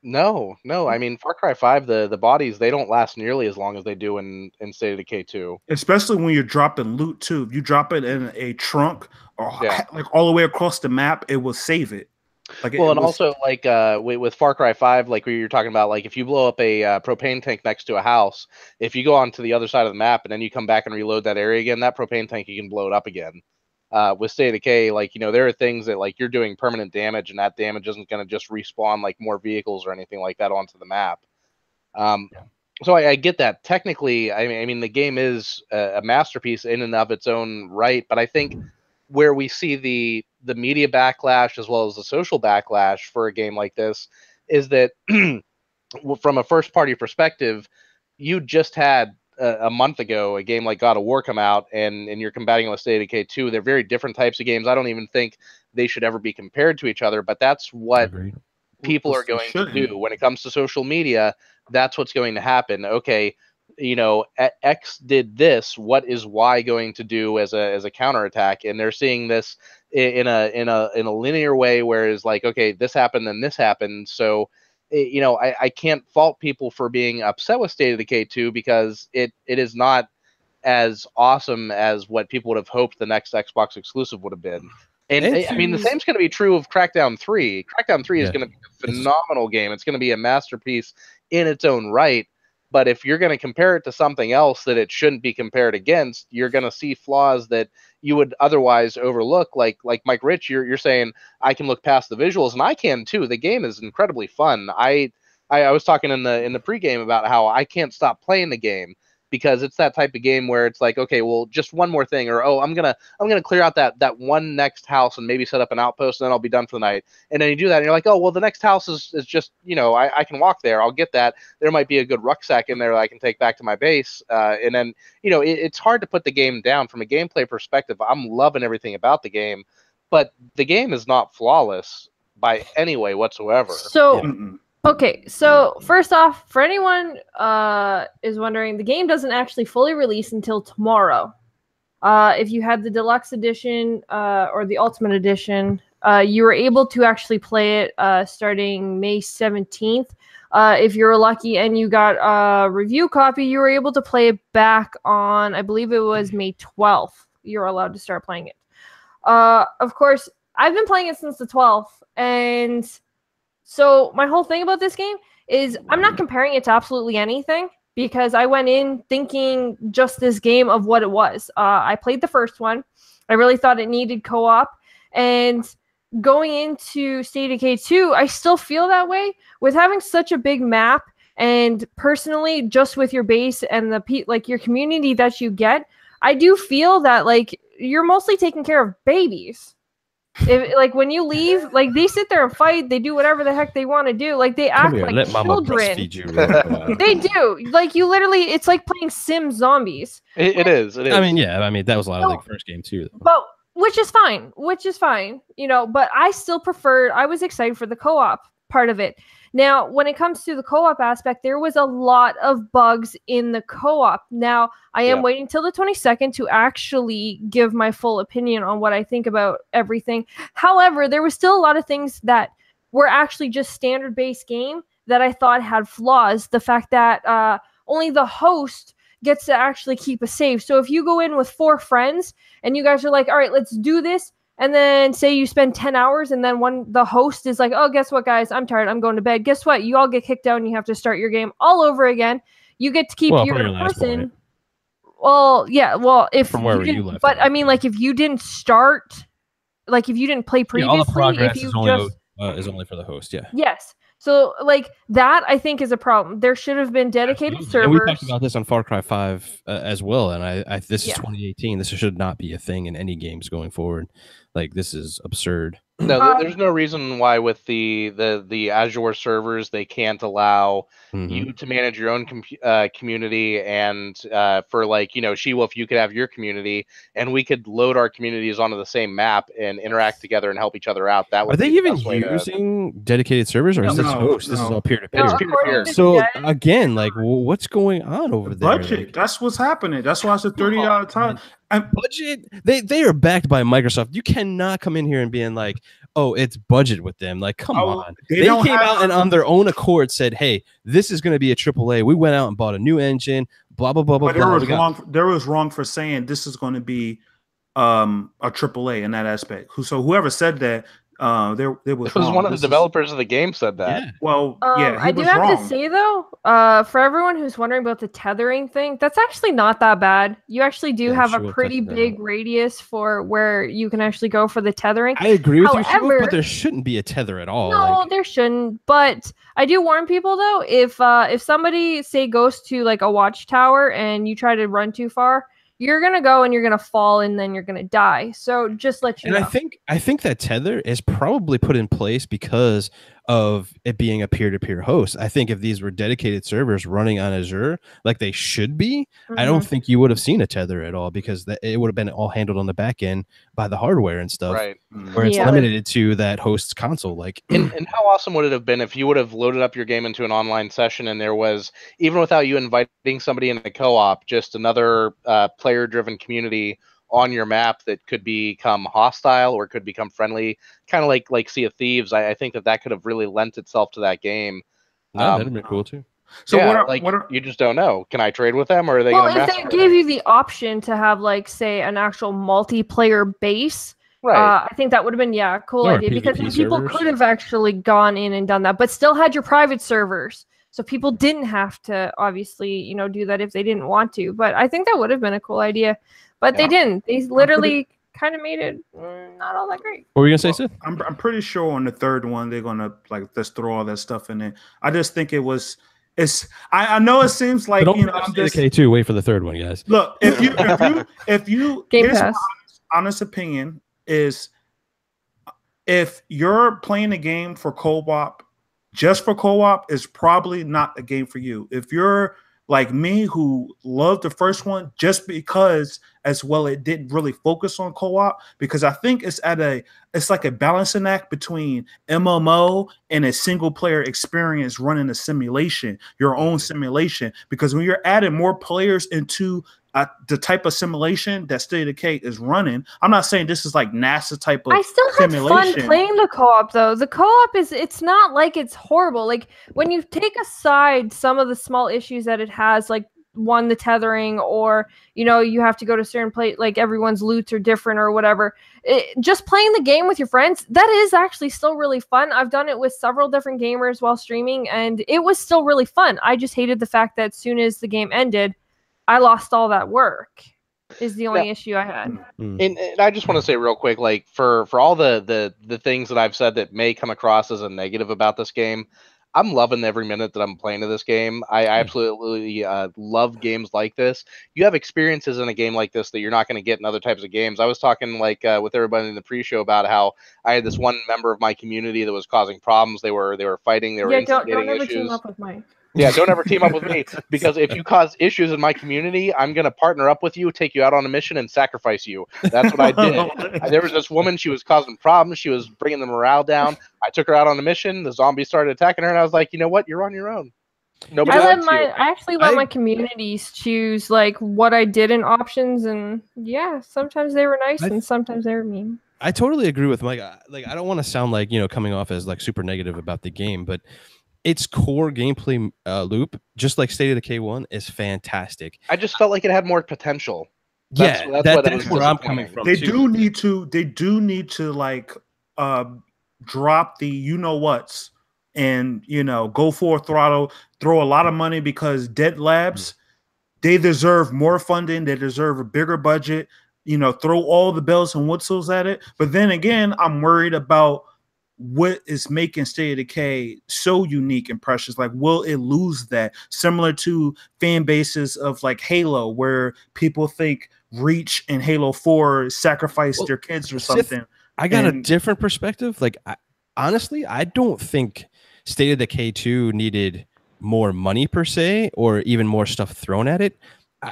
No. I mean, Far Cry 5, the bodies, they don't last nearly as long as they do in State of Decay 2. Especially when you're dropping loot too. If you drop it in a trunk or like all the way across the map, it will save it. Also like with Far Cry 5, like where you're talking about, like if you blow up a propane tank next to a house, if you go on to the other side of the map and then you come back and reload that area again, that propane tank, you can blow it up again. With State of Decay, like, there are things that like you're doing permanent damage, and that damage isn't going to just respawn like more vehicles or anything like that onto the map. So I get that. Technically, I mean the game is a masterpiece in and of its own right, but I think where we see the media backlash as well as the social backlash for a game like this is that from a first party perspective, you just had a month ago a game like God of War come out, and you're combating with State of Decay 2. They're very different types of games. I don't even think they should ever be compared to each other, but that's what people are going to do when it comes to social media. That's what's going to happen. Okay, X did this, what is Y going to do as a counterattack? And they're seeing this in a linear way, whereas like, okay, this happened, then this happened. So I can't fault people for being upset with State of Decay 2, because it is not as awesome as what people would have hoped the next Xbox exclusive would have been. And I mean, the same's going to be true of Crackdown 3. Crackdown 3 is going to be a phenomenal game. It's going to be a masterpiece in its own right. But if you're going to compare it to something else that it shouldn't be compared against, you're going to see flaws that you would otherwise overlook. Like Mike Rich, you're saying I can look past the visuals, and I can too. The game is incredibly fun. I was talking in the pregame about how I can't stop playing the game, because it's that type of game where it's like, okay, well, just one more thing, or I'm gonna clear out that one next house and maybe set up an outpost, and then I'll be done for the night. And then you do that, and you're like, oh, well, the next house is just, I can walk there. I'll get that. There might be a good rucksack in there that I can take back to my base. And then, it's hard to put the game down from a gameplay perspective. I'm loving everything about the game, but the game is not flawless by any way whatsoever. So. Okay, so first off, for anyone is wondering, the game doesn't actually fully release until tomorrow. If you had the deluxe edition or the ultimate edition, You were able to actually play it starting May 17th. If you were lucky and you got a review copy, you were able to play it back on, I believe it was May 12th. You were allowed to start playing it. Of course, I've been playing it since the 12th, and so my whole thing about this game is I'm not comparing it to absolutely anything, because I went in thinking just this game of what it was. I played the first one. I really thought it needed co-op, and going into State of Decay 2, I still feel that way with having such a big map, and personally, just with your base and your community that you get, I do feel that like you're mostly taking care of babies. Like when you leave, like they sit there and fight, they do whatever the heck they want to do. Like they act like let mama children. breastfeed you real quick. They do. Like you literally, it's like playing Sim Zombies. It is. I mean, yeah. I mean, that was a lot of like first game too. Though. But which is fine. You know, but I still preferred. I was excited for the co-op part of it. Now, when it comes to the co-op aspect, there was a lot of bugs in the co-op. Now, I am waiting till the 22nd to actually give my full opinion on what I think about everything. However, there was still a lot of things that were actually just standard base game that I thought had flaws. The fact that only the host gets to actually keep a save. So if you go in with 4 friends and you guys are like, all right, let's do this. And then say you spend 10 hours and then the host is like, oh, guess what, guys? I'm tired. I'm going to bed. Guess what? You all get kicked out and you have to start your game all over again. You get to keep your person. Right? Well, yeah. Well, if from wherever you left. But I mean, like if you didn't start, like if you didn't play previously, all the progress if you is only for the host. Yeah. Yes. So, like, that, I think, is a problem. There should have been dedicated servers. And we talked about this on Far Cry 5 as well, and this is 2018. This should not be a thing in any games going forward. Like, this is absurd. No, there's no reason why with the Azure servers they can't allow you to manage your own community, and for like She-Wolf, you could have your community, and we could load our communities onto the same map and interact together and help each other out. That would Are they even using dedicated servers, or is this host? This is all peer-to-peer. It's peer-to-peer. So again, like, what's going on over there? Budget. Like, that's what's happening. That's why it's a $30 time. And budget. They are backed by Microsoft. You cannot come in here and being like, oh, it's budget with them. Like, come on. They came out and on their own accord said, hey, this is going to be a AAA. We went out and bought a new engine, blah, blah, blah, blah, blah. They was wrong for saying this is going to be a AAA in that aspect. So whoever said that, there was wrong. One of the developers of the game said that. Yeah. Well, yeah, I do have to say though, for everyone who's wondering about the tethering thing, that's actually not that bad. You actually do have a pretty big radius for where you can actually go for the tethering. I agree with you, but there shouldn't be a tether at all. No, there shouldn't. But I do warn people though, if somebody say goes to like a watchtower and you try to run too far, you're gonna go and you're gonna fall and then you're gonna die. So just let you know. And I think that tether is probably put in place because of it being a peer-to-peer host. I think if these were dedicated servers running on Azure like they should be, I don't think you would have seen a tether at all, because it would have been all handled on the back end by the hardware and stuff. Right. Where it's limited to that host's console. Like, and how awesome would it have been if you would have loaded up your game into an online session and there was, even without you inviting somebody in the co-op, just another player-driven community on your map that could become hostile or could become friendly, kind of like Sea of Thieves. I think that could have really lent itself to that game. That'd have been cool too. So yeah, you just don't know. Can I trade with them, or are they going to mess? If they gave you the option to have, like, say, an actual multiplayer base, right? I think that would have been cool idea, because people could have actually gone in and done that, but still had your private servers. So people didn't have to obviously, do that if they didn't want to. But I think that would have been a cool idea. But they didn't. They literally kind of made it not all that great. What were you gonna say, Sid? I'm pretty sure on the third one they're gonna just throw all that stuff in there. I just think it was. I know it seems like I'm just Decay wait for the third one, guys. Look, if you Game Pass. My honest opinion is, if you're playing a game for co-op, just for co-op, is probably not a game for you. If you're like me, who loved the first one just because as well it didn't really focus on co-op, because I think it's like a balancing act between MMO and a single player experience running a simulation, your own simulation. Because when you're adding more players into the type of simulation that State of Decay is running. I'm not saying this is like NASA type of I still had simulation. fun playing the co-op though. The co-op it's not like it's horrible. Like when you take aside some of the small issues that it has, like the tethering, or you have to go to certain place, like everyone's loots are different or whatever. Just playing the game with your friends, that is actually still really fun. I've done it with several different gamers while streaming, and it was still really fun. I just hated the fact that as soon as the game ended, I lost all that work. Is the only issue I had. And I just want to say real quick, like for all the things that I've said that may come across as a negative about this game, I'm loving every minute that I'm playing of this game. I absolutely love games like this. You have experiences in a game like this that you're not going to get in other types of games. I was talking like with everybody in the pre-show about how I had this one member of my community that was causing problems. They were fighting. They were don't ever issues. team up with Mike. Yeah, don't ever team up with me, because if you cause issues in my community, I'm going to partner up with you, take you out on a mission, and sacrifice you. That's what I did. There was this woman, she was causing problems. She was bringing the morale down. I took her out on a mission. The zombies started attacking her, and I was like, you know what? You're on your own. Nobody likes you. I actually let my communities choose like what I did in options, and yeah, sometimes they were nice and sometimes they were mean. I totally agree with Mike. Like, I don't want to sound like, coming off as like super negative about the game, but its core gameplay loop, just like State of Decay 1, is fantastic. I just felt like it had more potential. That's where I'm coming from. They do need to like drop the whats and go full throttle, throw a lot of money, because Dead Labs, they deserve more funding, they deserve a bigger budget, throw all the bells and whistles at it. But then again, I'm worried about what is making State of Decay so unique and precious. Like, will it lose that? Similar to fan bases of like Halo, where people think Reach and Halo 4 sacrificed their kids or something. I got a different perspective. Like, honestly, I don't think State of Decay 2 needed more money per se, or even more stuff thrown at it.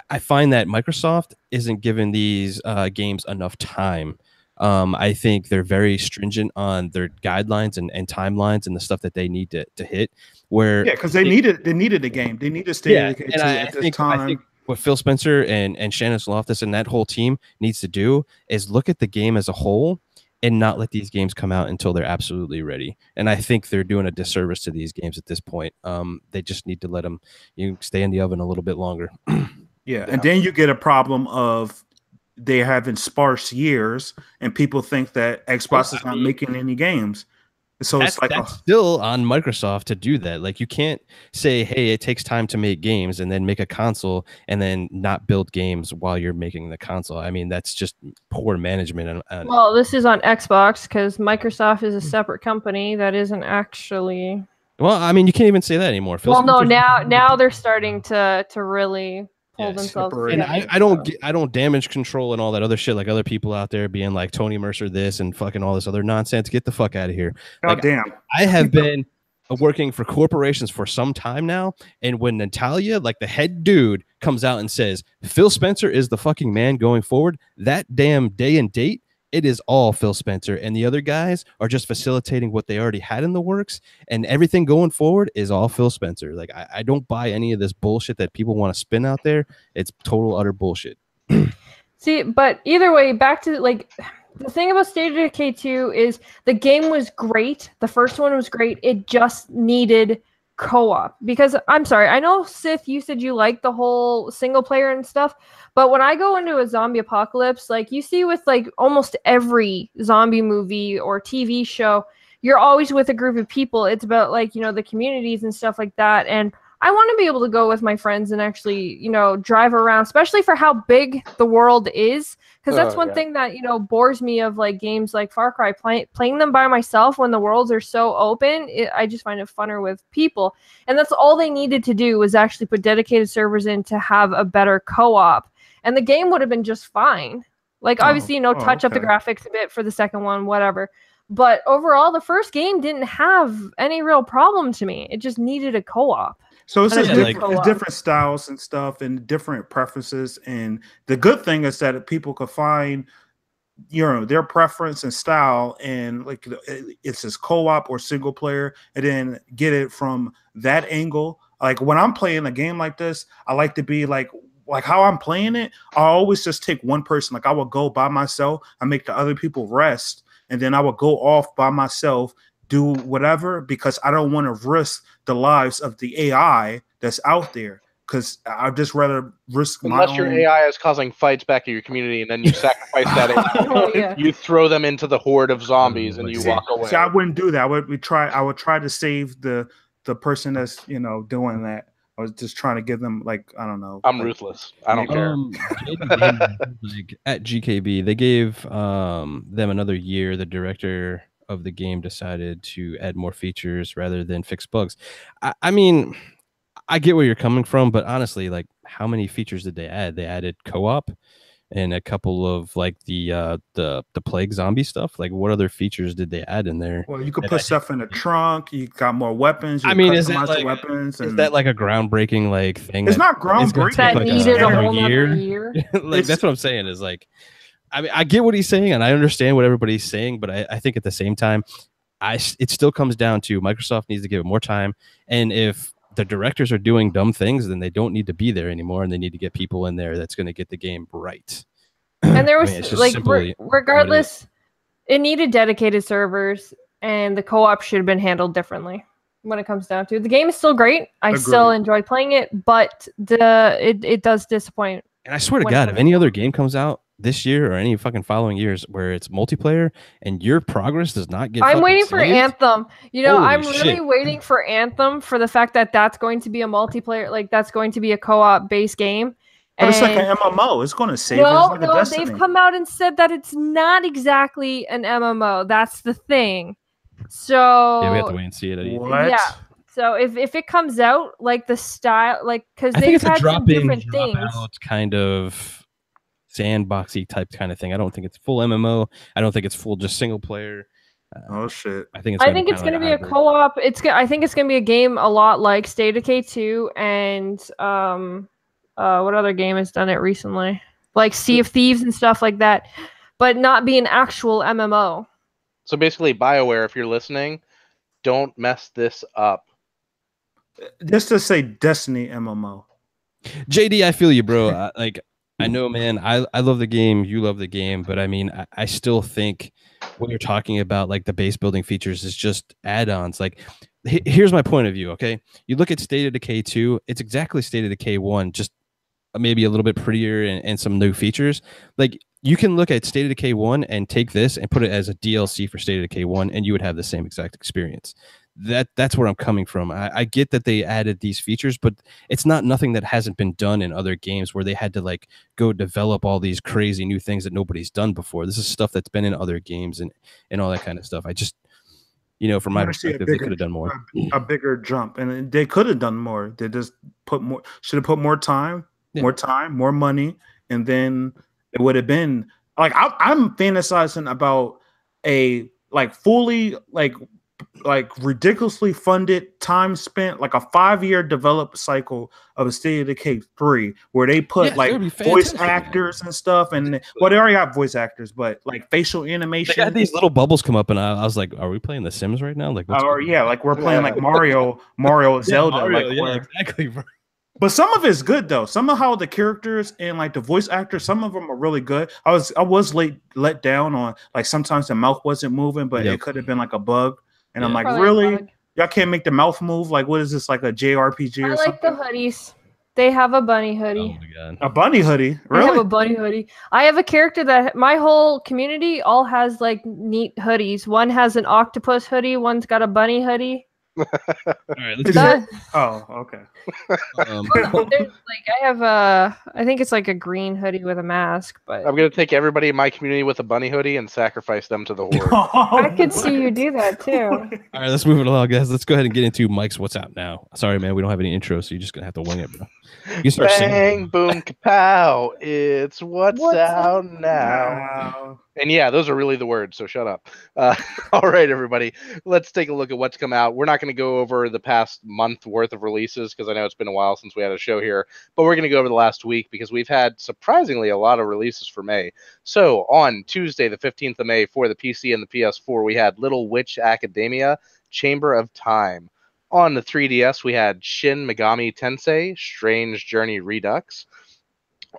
I find that Microsoft isn't giving these games enough time. I think they're very stringent on their guidelines and timelines and the stuff that they need to hit. Because they needed the game. They need to stay at this time. I think what Phil Spencer and Shannon Loftus and that whole team needs to do is look at the game as a whole and not let these games come out until they're absolutely ready. And I think they're doing a disservice to these games at this point. They just need to let them stay in the oven a little bit longer. And then you get a problem of they're having sparse years, and people think that Xbox is not making any games. So that's still on Microsoft to do that. Like, you can't say, hey, it takes time to make games and then make a console and then not build games while you're making the console. I mean, that's just poor management. Well, this is on Xbox, because Microsoft is a separate company that isn't actually. Well, I mean, you can't even say that anymore. Now they're starting to really pull themselves. And I don't damage control and all that other shit like other people out there being like Tony Mercer this and fucking all this other nonsense. Get the fuck out of here. God damn. I have been working for corporations for some time now, and when Natalia, like the head dude, comes out and says Phil Spencer is the fucking man going forward, that damn day and date, it is all Phil Spencer, and the other guys are just facilitating what they already had in the works, and everything going forward is all Phil Spencer. Like, I don't buy any of this bullshit that people want to spin out there. It's total utter bullshit. See, but either way, back to like the thing about State of Decay 2 is the game was great. The first one was great. It just needed co-op, because I'm sorry, I know Sith, you said you like the whole single player and stuff, but when I go into a zombie apocalypse, like you see with like almost every zombie movie or TV show, you're always with a group of people. It's about like, the communities and stuff like that. And I want to be able to go with my friends and actually, drive around, especially for how big the world is. Because that's one thing that, bores me of like games like Far Cry, playing them by myself when the worlds are so open. I just find it funner with people. And that's all they needed to do, was actually put dedicated servers in to have a better co-op. And the game would have been just fine. Like, obviously, touch up the graphics a bit for the second one, whatever. But overall, the first game didn't have any real problem to me. It just needed a co-op. So it's different styles and stuff and different preferences. And the good thing is that people could find, their preference and style, and like it's this co-op or single player, and then get it from that angle. Like when I'm playing a game like this, I like to be like like how I'm playing it, I always just take one person. Like I would go by myself, I make the other people rest, and then I would go off by myself, do whatever, because I don't want to risk the lives of the AI that's out there. Because I'd just rather risk Unless my your own. AI is causing fights back in your community, and then you sacrifice that AI. Oh, yeah. You throw them into the horde of zombies, and you See, walk away. see, I wouldn't do that. I would try to save the person that's doing that. I was just trying to give them like I don't know. I'm like, ruthless. I don't care. JD Gamer, like at GKB, they gave them another year. The director of the game decided to add more features rather than fix bugs. I mean, I get where you're coming from, but honestly, like, how many features did they add? They added co-op and a couple of like the plague zombie stuff. Like, what other features did they add in there? Well, you could put stuff in the trunk. You got more weapons. You I mean, customize the weapons. Is that like a groundbreaking like thing? It's not it's gonna groundbreaking. take, That like, needed a another whole nother year. Like, that's what I'm saying. Is like, I mean, I get what he's saying, and I understand what everybody's saying, but I think at the same time, it still comes down to Microsoft needs to give it more time, and if the directors are doing dumb things, then they don't need to be there anymore, and they need to get people in there that's going to get the game right. And there was I mean, it's just like simply regardless, it needed dedicated servers, and the co-op should have been handled differently. When it comes down to it, the game is still great. I still enjoy playing it, but it does disappoint. And I swear to God, if any other game comes out this year or any fucking following years where it's multiplayer and your progress does not get, I'm waiting for Anthem. I'm really shit. waiting for Anthem for the fact that that's going to be a multiplayer, like that's going to be a co-op based game. But it's like an MMO. It's going to save No, like they've come out and said that it's not exactly an MMO. That's the thing. So yeah, we have to wait and see it. What? Yeah. So if it comes out like the style, like because I think they've it's a had some different drop things. out kind of sandboxy type kind of thing. I don't think it's full MMO. I don't think it's full just single player. Oh shit! I think it's going to be a co-op. I think it's going to be a game a lot like State of Decay 2 and what other game has done it recently? Like Sea of Thieves and stuff like that, but not be an actual MMO. So basically, BioWare, if you're listening, don't mess this up. Just to say Destiny MMO. JD, I feel you, bro. I know, man. I love the game. You love the game, but I mean, I still think what you're talking about, like the base building features, is just add-ons. Like, here's my point of view. Okay, you look at State of Decay 2. It's exactly State of Decay 1, just maybe a little bit prettier and some new features. Like, you can look at State of Decay 1 and take this and put it as a DLC for State of Decay 1, and you would have the same exact experience. That's where I'm coming from. I get that they added these features, but it's not nothing that hasn't been done in other games where they had to like go develop all these crazy new things that nobody's done before. This is stuff that's been in other games and all that kind of stuff. I just, from my perspective, they could have done more. A bigger jump, and they could have done more. They just should have put more time, more money, and then it would have been like I'm fantasizing about a like fully like ridiculously funded, time spent, like a 5-year development cycle of a State of Decay 3, where they put voice actors and stuff, and they already have voice actors, but like facial animation. They had these little bubbles come up, and I was like, "Are we playing The Sims right now?" Like, like we're playing like Mario, Zelda, exactly. But some of it's good though. Some of how the characters and like the voice actors, some of them are really good. I was let down on like sometimes the mouth wasn't moving, but it could have been like a bug. And I'm like, really? Y'all can't make the mouth move? Like, what is this, like a JRPG or something? I like the hoodies. They have a bunny hoodie. Oh my God. A bunny hoodie? Really? They have a bunny hoodie. I have a character that my whole community all has like neat hoodies. One has an octopus hoodie. One's got a bunny hoodie. All right, let's do Oh, okay. I think it's like a green hoodie with a mask, but I'm gonna take everybody in my community with a bunny hoodie and sacrifice them to the horde. I could see you do that too. All right, let's move it along, guys. Let's go ahead and get into Mike's What's Out Now. Sorry, man, we don't have any intro, so you're just gonna have to wing it, bro. You start Bang, singing. boom, kapow! It's what's out now. And yeah, those are really the words, so shut up. All right, everybody, let's take a look at what's come out. We're not going to go over the past month worth of releases because I know it's been a while since we had a show here, but we're going to go over the last week because we've had surprisingly a lot of releases for May. So on Tuesday, the 15th of May, for the PC and the PS4, we had Little Witch Academia, Chamber of Time. On the 3DS, we had Shin Megami Tensei, Strange Journey Redux.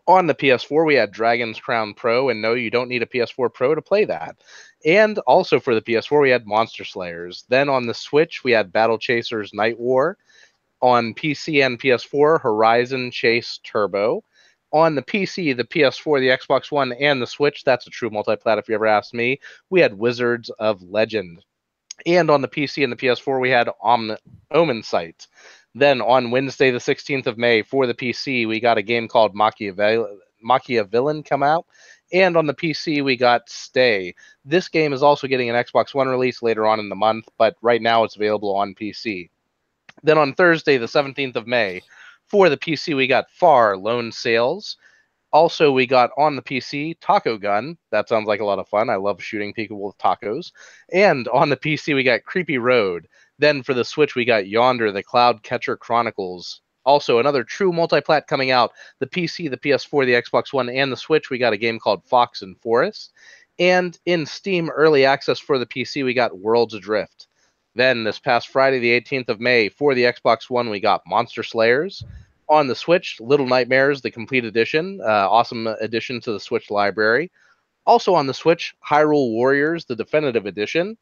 On the PS4, we had Dragon's Crown Pro, and no, you don't need a PS4 Pro to play that. And also for the PS4, we had Monster Slayers. Then on the Switch, we had Battle Chasers Night War. On PC and PS4, Horizon Chase Turbo. On the PC, the PS4, the Xbox One, and the Switch, that's a true multi-plat if you ever asked me, we had Wizards of Legend. And on the PC and the PS4, we had Omen Sight. Then on Wednesday, the 16th of May, for the PC, we got a game called Machiavellian come out. And on the PC, we got Stay. This game is also getting an Xbox One release later on in the month, but right now it's available on PC. Then on Thursday, the 17th of May, for the PC, we got Far Lone Sales. Also, we got on the PC Taco Gun. That sounds like a lot of fun. I love shooting people with tacos. And on the PC, we got Creepy Road. Then for the Switch, we got Yonder, the Cloud Catcher Chronicles. Also, another true multi-plat coming out. The PC, the PS4, the Xbox One, and the Switch, we got a game called Fox and Forest. And in Steam Early Access for the PC, we got Worlds Adrift. Then this past Friday, the 18th of May, for the Xbox One, we got Monster Slayers. On the Switch, Little Nightmares, the Complete Edition. Awesome addition to the Switch library. Also on the Switch, Hyrule Warriors, the Definitive Edition.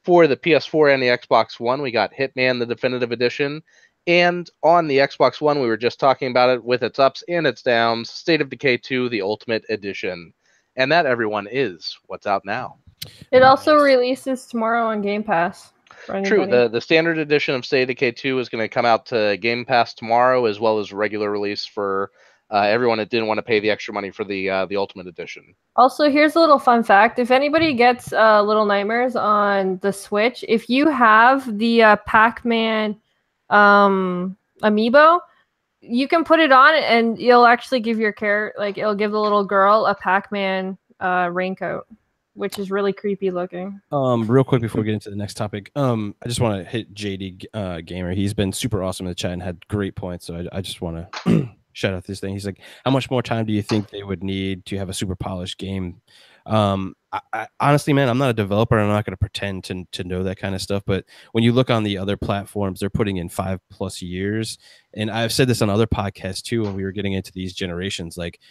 For the PS4 and the Xbox One, we got Hitman, the Definitive Edition. And on the Xbox One, we were just talking about it with its ups and its downs, State of Decay 2, the Ultimate Edition. And that, everyone, is what's out now. It also releases tomorrow on Game Pass. True. The standard edition of State of Decay 2 is going to come out to Game Pass tomorrow, as well as regular release for everyone that didn't want to pay the extra money for the Ultimate Edition. Also, here's a little fun fact. If anybody gets Little Nightmares on the Switch, if you have the Pac-Man amiibo, you can put it on and you'll actually give your it'll give the little girl a Pac-Man raincoat, which is really creepy looking. Real quick before we get into the next topic, I just want to hit JD Gamer. He's been super awesome in the chat and had great points. So I just want to shout out this thing. He's like, how much more time do you think they would need to have a super polished game? I honestly, man, I'm not a developer. I'm not going to pretend to know that kind of stuff. But when you look on the other platforms, they're putting in 5+ years. And I've said this on other podcasts too, when we were getting into these generations, like,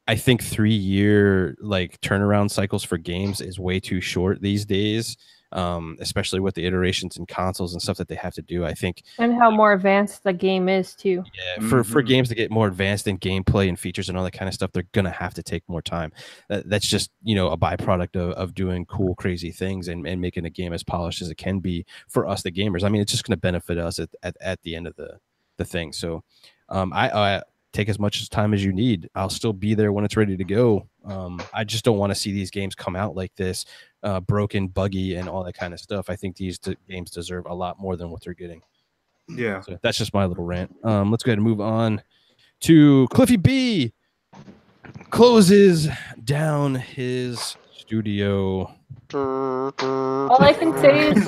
I think 3-year like turnaround cycles for games is way too short these days, especially with the iterations and consoles and stuff that they have to do. I think, and how more advanced the game is too. Yeah, for games to get more advanced in gameplay and features and all that kind of stuff, they're gonna have to take more time. That's just a byproduct of doing cool, crazy things and making a game as polished as it can be for us, the gamers. I mean, it's just gonna benefit us at the end of the thing. So, I take as much time as you need. I'll still be there when it's ready to go. I just don't want to see these games come out like this, broken, buggy, and all that kind of stuff. I think these games deserve a lot more than what they're getting. Yeah. So that's just my little rant. Let's go ahead and move on to Cliffy B. Closes down his studio. All I can say is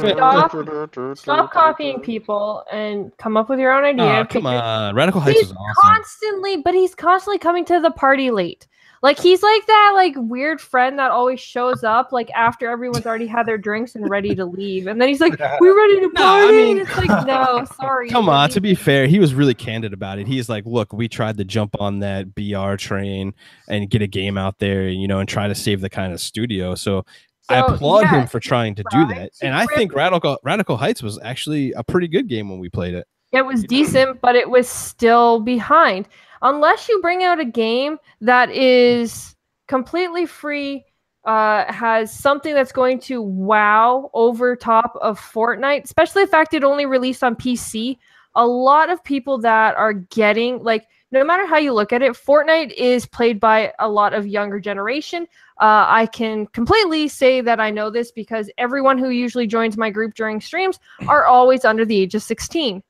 stop copying people and come up with your own idea. Come on, Radical Heights is awesome. He's constantly coming to the party late. Like, he's like that weird friend that always shows up like after everyone's already had their drinks and ready to leave, and then he's like, "We're ready to party." And it's like, no, sorry. Come on. To be fair, he was really candid about it. He's like, "Look, we tried to jump on that BR train and get a game out there, and try to save the kind of studio." So I applaud him for trying to do that. And I think Radical Heights was actually a pretty good game when we played it. It was decent, but it was still behind. Unless you bring out a game that is completely free, has something that's going to wow over top of Fortnite, especially the fact it only released on PC, a lot of people that are getting, no matter how you look at it, Fortnite is played by a lot of younger generation. I can completely say that I know this because everyone who usually joins my group during streams are always under the age of 16.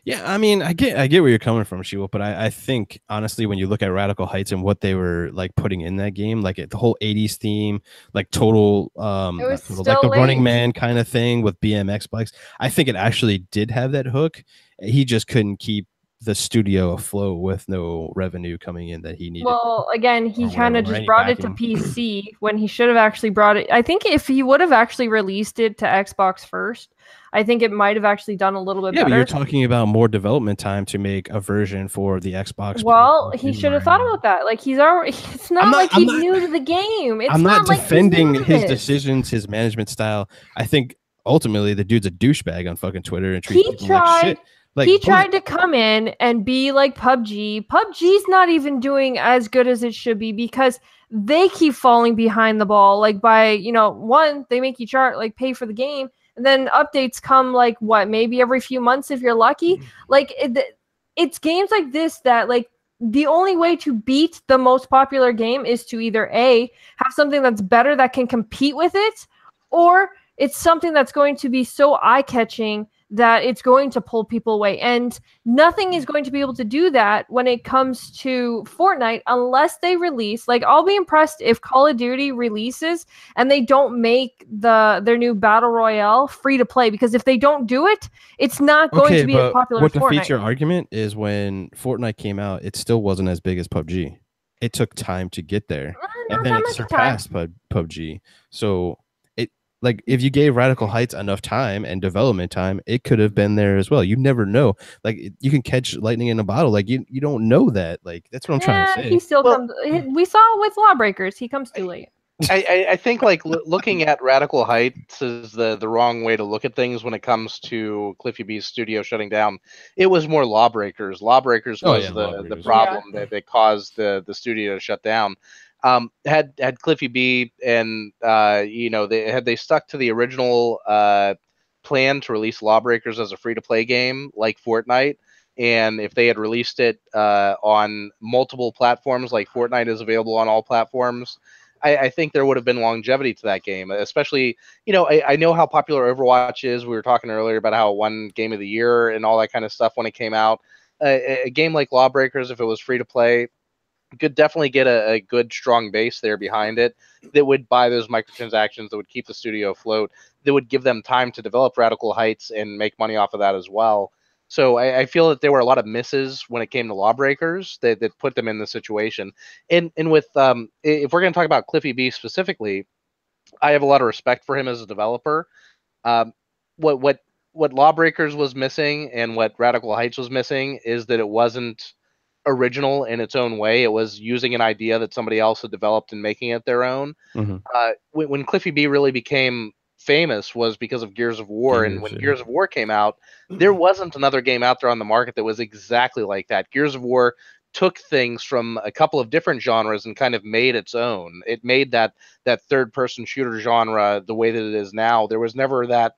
Yeah, I mean, I get where you're coming from, Shiwa, but I think honestly, when you look at Radical Heights and what they were putting in that game, the whole 80s theme, total the Running Man kind of thing with BMX bikes, I think it actually did have that hook. He just couldn't keep the studio afloat with no revenue coming in that he needed. Well, again, he or kind whatever, of just any brought it to backing. PC when he should have actually brought it. I think if he would have actually released it to Xbox first, I think it might have actually done a little bit Yeah, but better. you're talking about more development time to make a version for the Xbox. Well, PS2 he should have or thought anything. about that. Like he's already. It's not like he's new to the game. It's I'm not like he's defending new to his this. decisions, his management style. I think ultimately the dude's a douchebag on fucking Twitter and treats He people like tried. shit. Like, He tried to come in and be like PUBG. PUBG's not even doing as good as it should be because they keep falling behind the ball. Like by, one, they make you pay for the game, and then updates come like what, maybe every few months if you're lucky. Like it's games like this that like the only way to beat the most popular game is to either A, have something that's better that can compete with it, or it's something that's going to be so eye-catching that it's going to pull people away. And nothing is going to be able to do that when it comes to Fortnite unless they release, like I'll be impressed if Call of Duty releases and they don't make their new Battle Royale free to play, because if they don't do it, it's not going to be as popular as what Fortnite. defeats your argument is when Fortnite came out, it still wasn't as big as PUBG. It took time to get there. And then it surpassed PUBG. So like if you gave Radical Heights enough time and development time, it could have been there as well. You never know. Like you can catch lightning in a bottle. Like you don't know that. Like that's what I'm trying to say. He still comes. We saw it with Lawbreakers. He comes too late. I think like looking at Radical Heights is the wrong way to look at things when it comes to Cliffy B's studio shutting down. It was more Lawbreakers. Lawbreakers was the problem that caused the studio to shut down. Had Cliffy B and they stuck to the original plan to release Lawbreakers as a free-to-play game like Fortnite, and if they had released it on multiple platforms like Fortnite is available on all platforms, I think there would have been longevity to that game. Especially, I know how popular Overwatch is. We were talking earlier about how it won Game of the Year and all that kind of stuff when it came out. A game like Lawbreakers, if it was free-to-play, could definitely get a good strong base there behind it that would buy those microtransactions, that would keep the studio afloat, that would give them time to develop Radical Heights and make money off of that as well. So I feel that there were a lot of misses when it came to Lawbreakers that put them in this situation. And with if we're going to talk about Cliffy B specifically, I have a lot of respect for him as a developer. What Lawbreakers was missing and what Radical Heights was missing is that it wasn't original in its own way. It was using an idea that somebody else had developed and making it their own. Mm-hmm. When Cliffy B really became famous was because of Gears of War. And when Gears of War came out, there wasn't another game out there on the market that was exactly like that. Gears of War took things from a couple of different genres and kind of made its own. It made that third-person shooter genre the way that it is now. There was never that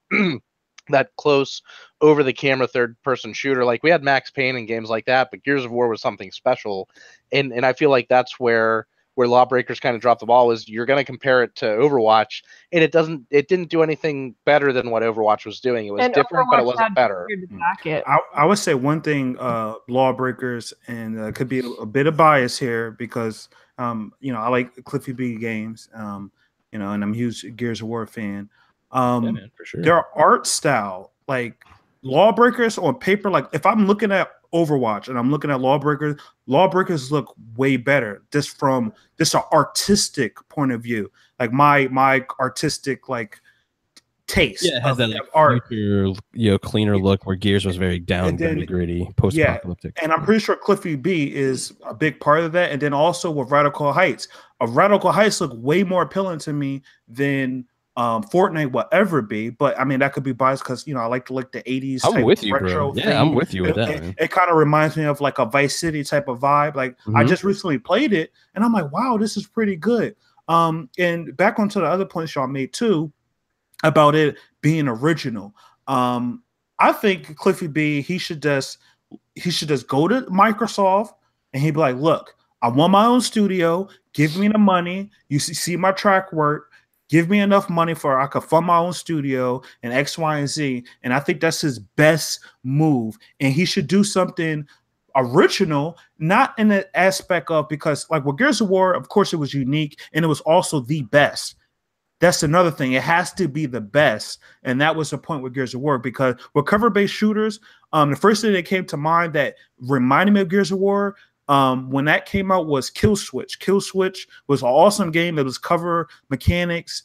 that close over the camera third person shooter. Like we had Max Payne and games like that, but Gears of War was something special. And I feel like that's where Lawbreakers kind of dropped the ball. Was you're going to compare it to Overwatch, and it didn't do anything better than what Overwatch was doing. It was different, but it wasn't better. I would say one thing, Lawbreakers, and could be a bit of bias here because I like Cliffy B games, and I'm a huge Gears of War fan. Man, for sure. Their art style, like Lawbreakers on paper, like if I'm looking at Overwatch and I'm looking at Lawbreakers look way better just from an artistic point of view. Like my artistic taste. Yeah, it has that art, cleaner look where Gears was very down, very gritty, post-apocalyptic. Yeah, and I'm pretty sure Cliffy B is a big part of that. And then also with Radical Heights, Radical Heights look way more appealing to me than Fortnite will ever be. But I mean, that could be biased because I like the 80s. I'm with you, retro bro. Yeah, thing. I'm with you with that. It kind of reminds me of like a Vice City type of vibe. Like I just recently played it, and I'm like, wow, this is pretty good. And back onto the other points y'all made too about it being original. I think Cliffy B, he should just go to Microsoft and he'd be like, look, I want my own studio. Give me the money. You see my track work. Give me enough money I could fund my own studio and X, Y, and Z. And I think that's his best move. And he should do something original, not in the aspect of, because like with Gears of War, of course it was unique and it was also the best. that's another thing. It has to be the best, and that was the point with Gears of War, because with cover-based shooters, the first thing that came to mind that reminded me of Gears of War, when that came out, was Kill Switch. Kill Switch was an awesome game. It was cover mechanics,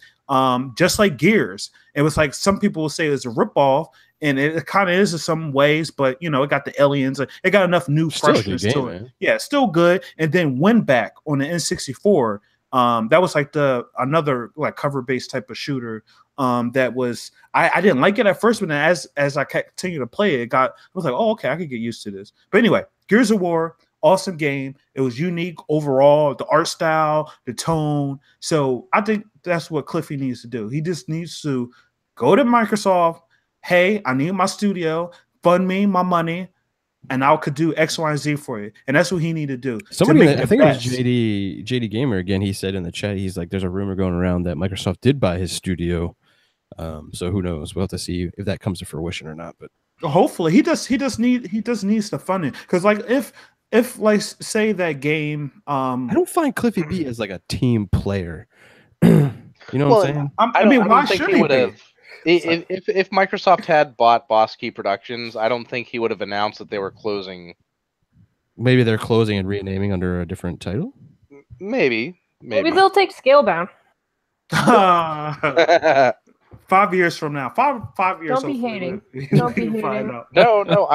just like Gears. It was like, some people will say it's a ripoff, and it kind of is in some ways, but you know, it got the aliens. It got enough new freshness to it. Man. Yeah, it's still good. And then Winback on the N64. That was like another like cover-based type of shooter. That was, I didn't like it at first, but then as I continued to play it, I was like, oh, okay, I could get used to this. But anyway, Gears of War, awesome game. It was unique overall, the art style, the tone. So I think that's what Cliffy needs to do. He just needs to go to Microsoft. Hey, I need my studio, fund me my money, and I could do X, Y, and Z for you. And that's what he need to do. Somebody, I think it was JD Gamer again. He said in the chat, he's like, there's a rumor going around that Microsoft did buy his studio. So who knows? We'll have to see if that comes to fruition or not. But hopefully he needs the funding. Because like if like say that game, I don't find Cliffy B as like a team player. You know what I'm saying? I mean, why should he would have? If Microsoft had bought Boss Key Productions, I don't think he would have announced that they were closing. Maybe they're closing and renaming under a different title. Maybe they'll take Scalebound. 5 years from now, five years. Don't be hating. Don't be hating. No,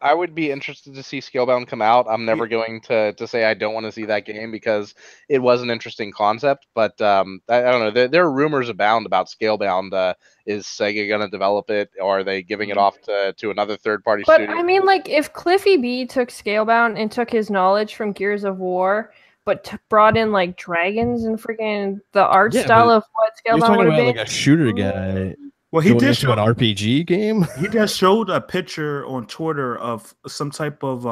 I would be interested to see Scalebound come out. I'm never going to say I don't want to see that game, because it was an interesting concept. But I don't know. There are rumors abound about Scalebound. Is Sega going to develop it, or are they giving it off to another third-party studio? But I mean, like, if Cliffy B took Scalebound and took his knowledge from Gears of War, but brought in like dragons and freaking the art style of what Scalebound would have been. Like a shooter guy. Well, he did show an RPG game. He just showed a picture on Twitter of some type of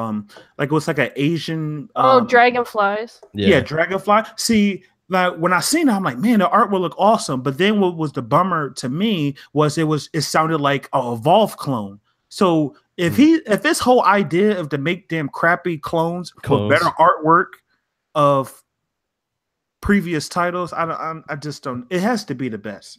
like it was like an Asian. Dragonflies. Yeah, dragonfly. See, like when I seen it, I'm like, man, the art will look awesome. But then what was the bummer to me was it sounded like a Evolve clone. So if this whole idea of to make them crappy clones with better artwork of previous titles, I just don't. It has to be the best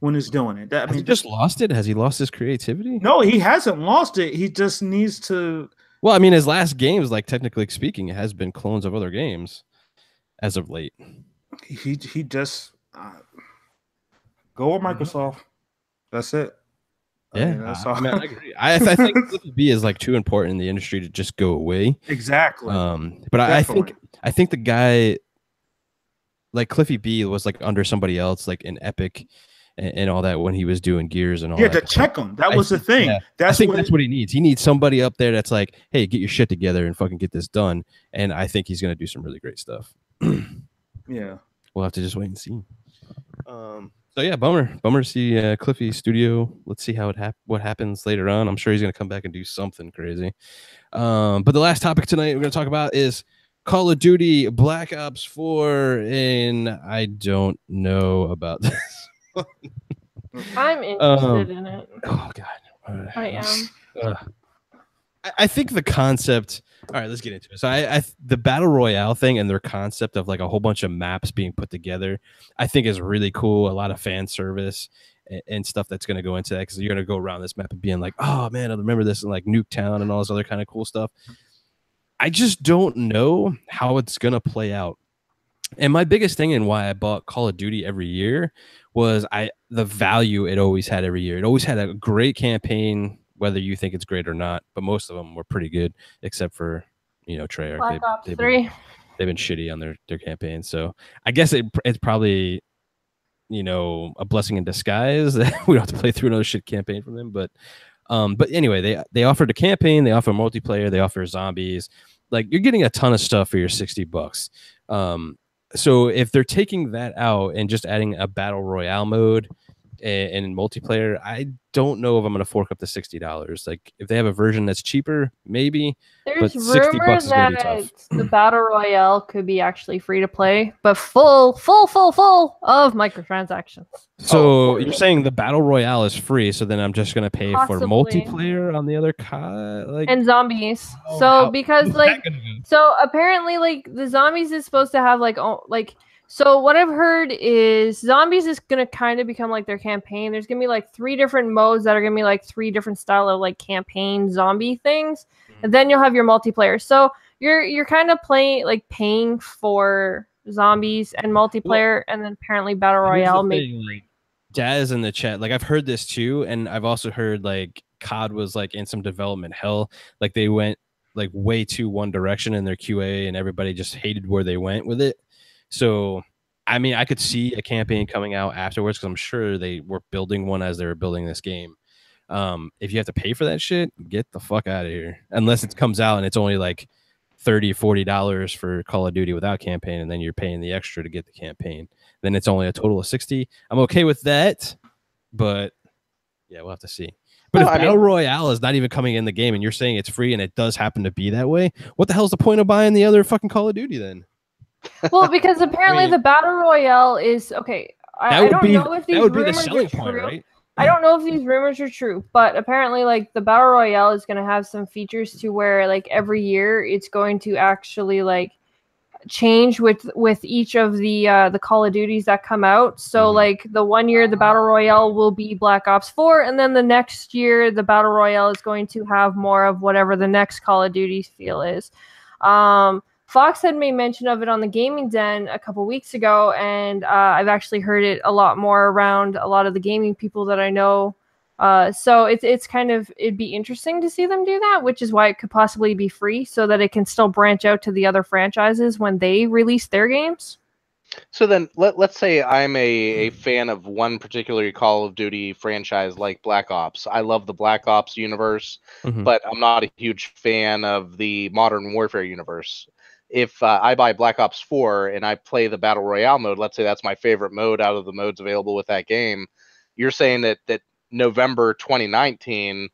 when it's doing it. Has he just lost it? Has he lost his creativity? No, he hasn't lost it. He just needs to. Well, I mean, his last games, like technically speaking, it has been clones of other games as of late. He just go with Microsoft. That's it. Yeah, that's all. I mean, I agree. I think Cliffy B is like too important in the industry to just go away. Exactly. But I think the guy like Cliffy B was like under somebody else, like in Epic and all that when he was doing Gears and all that. Yeah, to check him. That was the thing. Yeah, that's what he needs. He needs somebody up there that's like, hey, get your shit together and fucking get this done. And I think he's gonna do some really great stuff. Yeah. We'll have to just wait and see. So yeah, bummer to see Cliffy Studio. Let's see what happens later on. I'm sure he's gonna come back and do something crazy. But the last topic tonight we're gonna talk about is Call of Duty Black Ops 4, and I don't know about this. I'm interested in it. Oh god, I am. I think the concept. All right, let's get into it. So the battle royale thing and their concept of like a whole bunch of maps being put together, I think is really cool. A lot of fan service and stuff that's going to go into that, because you're going to go around this map and being like, oh man, I remember this, and like Nuketown and all this other kind of cool stuff. I just don't know how it's going to play out. And my biggest thing and why I bought Call of Duty every year was the value it always had every year. It always had a great campaign, whether you think it's great or not, but most of them were pretty good, except for, Treyarch. Black Ops 3. They've been shitty on their campaign. So I guess it's probably, a blessing in disguise that we don't have to play through another shit campaign from them. But anyway, they offered a campaign, they offer multiplayer, they offer zombies. Like, you're getting a ton of stuff for your $60. So if they're taking that out and just adding a battle royale mode and multiplayer, I don't know if I'm going to fork up the $60. Like, if they have a version that's cheaper, maybe. There's but $60 rumors is going to be tough. The battle royale could be actually free to play, but full of microtransactions. So you're saying the battle royale is free, so then I'm just going to pay for multiplayer on the other and zombies. So apparently, like, the zombies is supposed to have So what I've heard is zombies is gonna kind of become like their campaign. There's gonna be like 3 different modes that are gonna be like 3 different style of like campaign zombie things, and then you'll have your multiplayer. So you're kind of paying for zombies and multiplayer, and then apparently battle Here's the royale. thing, Maybe like, Jazz in the chat, like I've heard this too, and I've also heard like COD was like in some development hell. Like they went like way too one direction in their QA, and everybody just hated where they went with it. So, I mean, I could see a campaign coming out afterwards because I'm sure they were building one as they were building this game. If you have to pay for that shit, get the fuck out of here. Unless it comes out and it's only like $30-$40 for Call of Duty without campaign, and then you're paying the extra to get the campaign. Then it's only a total of 60. I'm okay with that, but yeah, we'll have to see. But if Battle Royale is not even coming in the game and you're saying it's free and it does happen to be that way, what the hell's the point of buying the other fucking Call of Duty then? Well, because apparently the Battle Royale is okay. I don't know if these rumors are true. Right? I don't know if these rumors are true, but apparently like the Battle Royale is going to have some features to where like every year it's going to actually like change with each of the Call of Duties that come out. So like the one year the Battle Royale will be Black Ops 4, and then the next year the Battle Royale is going to have more of whatever the next Call of Duty feel is. Fox had made mention of it on the Gaming Den a couple weeks ago, and I've actually heard it a lot more around a lot of the gaming people that I know. So it's kind of, it'd be interesting to see them do that, which is why it could possibly be free so that it can still branch out to the other franchises when they release their games. So then let's say I'm a fan of one particular Call of Duty franchise like Black Ops. I love the Black Ops universe, but I'm not a huge fan of the Modern Warfare universe. If I buy Black Ops 4 and I play the Battle Royale mode, let's say that's my favorite mode out of the modes available with that game, you're saying that November 2019,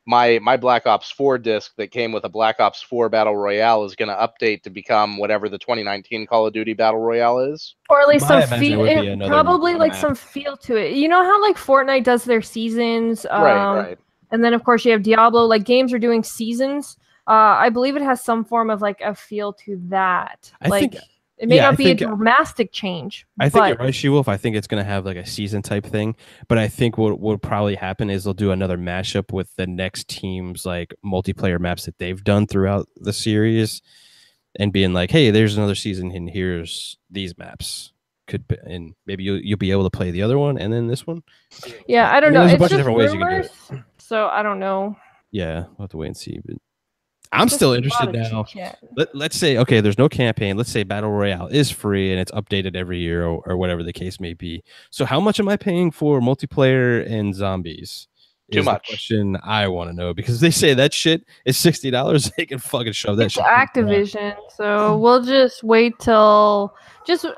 my Black Ops 4 disc that came with a Black Ops 4 Battle Royale is going to update to become whatever the 2019 Call of Duty Battle Royale is? Or at least some feel, probably like some feel to it. You know how like Fortnite does their seasons? Right. And then of course you have Diablo, like games are doing seasons. I believe it has some form of like a feel to that. I think it may not be a dramatic change. I think you're right, She-Wolf. I think it's going to have like a season type thing. But I think what will probably happen is they'll do another mashup with the next team's like multiplayer maps that they've done throughout the series, and being like, hey, there's another season and here's these maps. And maybe you'll be able to play the other one and then this one. Yeah, I don't know. There's a bunch of different ways you can do it. So I don't know. Yeah, we'll have to wait and see. But I'm still interested now. Let's say, okay, there's no campaign. Let's say Battle Royale is free and it's updated every year or whatever the case may be. So how much am I paying for multiplayer and zombies? Too much. The question I want to know, because they say that shit is $60. They can fucking shove that shit. Activision. So we'll just wait till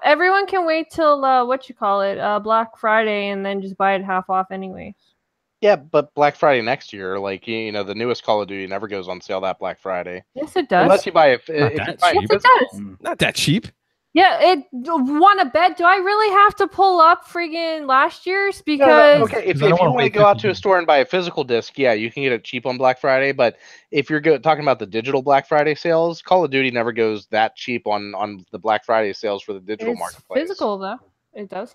everyone can wait till Black Friday, and then just buy it half off anyway. Yeah, but Black Friday next year, like the newest Call of Duty never goes on sale that Black Friday. Yes, it does. Unless you buy it. Yes, it does. Not that cheap. Yeah, it want to bet. Do I really have to pull up friggin' last year's? Because okay, if you want to go out to a store and buy a physical disc, yeah, you can get it cheap on Black Friday. But if you're talking about the digital Black Friday sales, Call of Duty never goes that cheap on the Black Friday sales for the digital marketplace. Physical though, it does.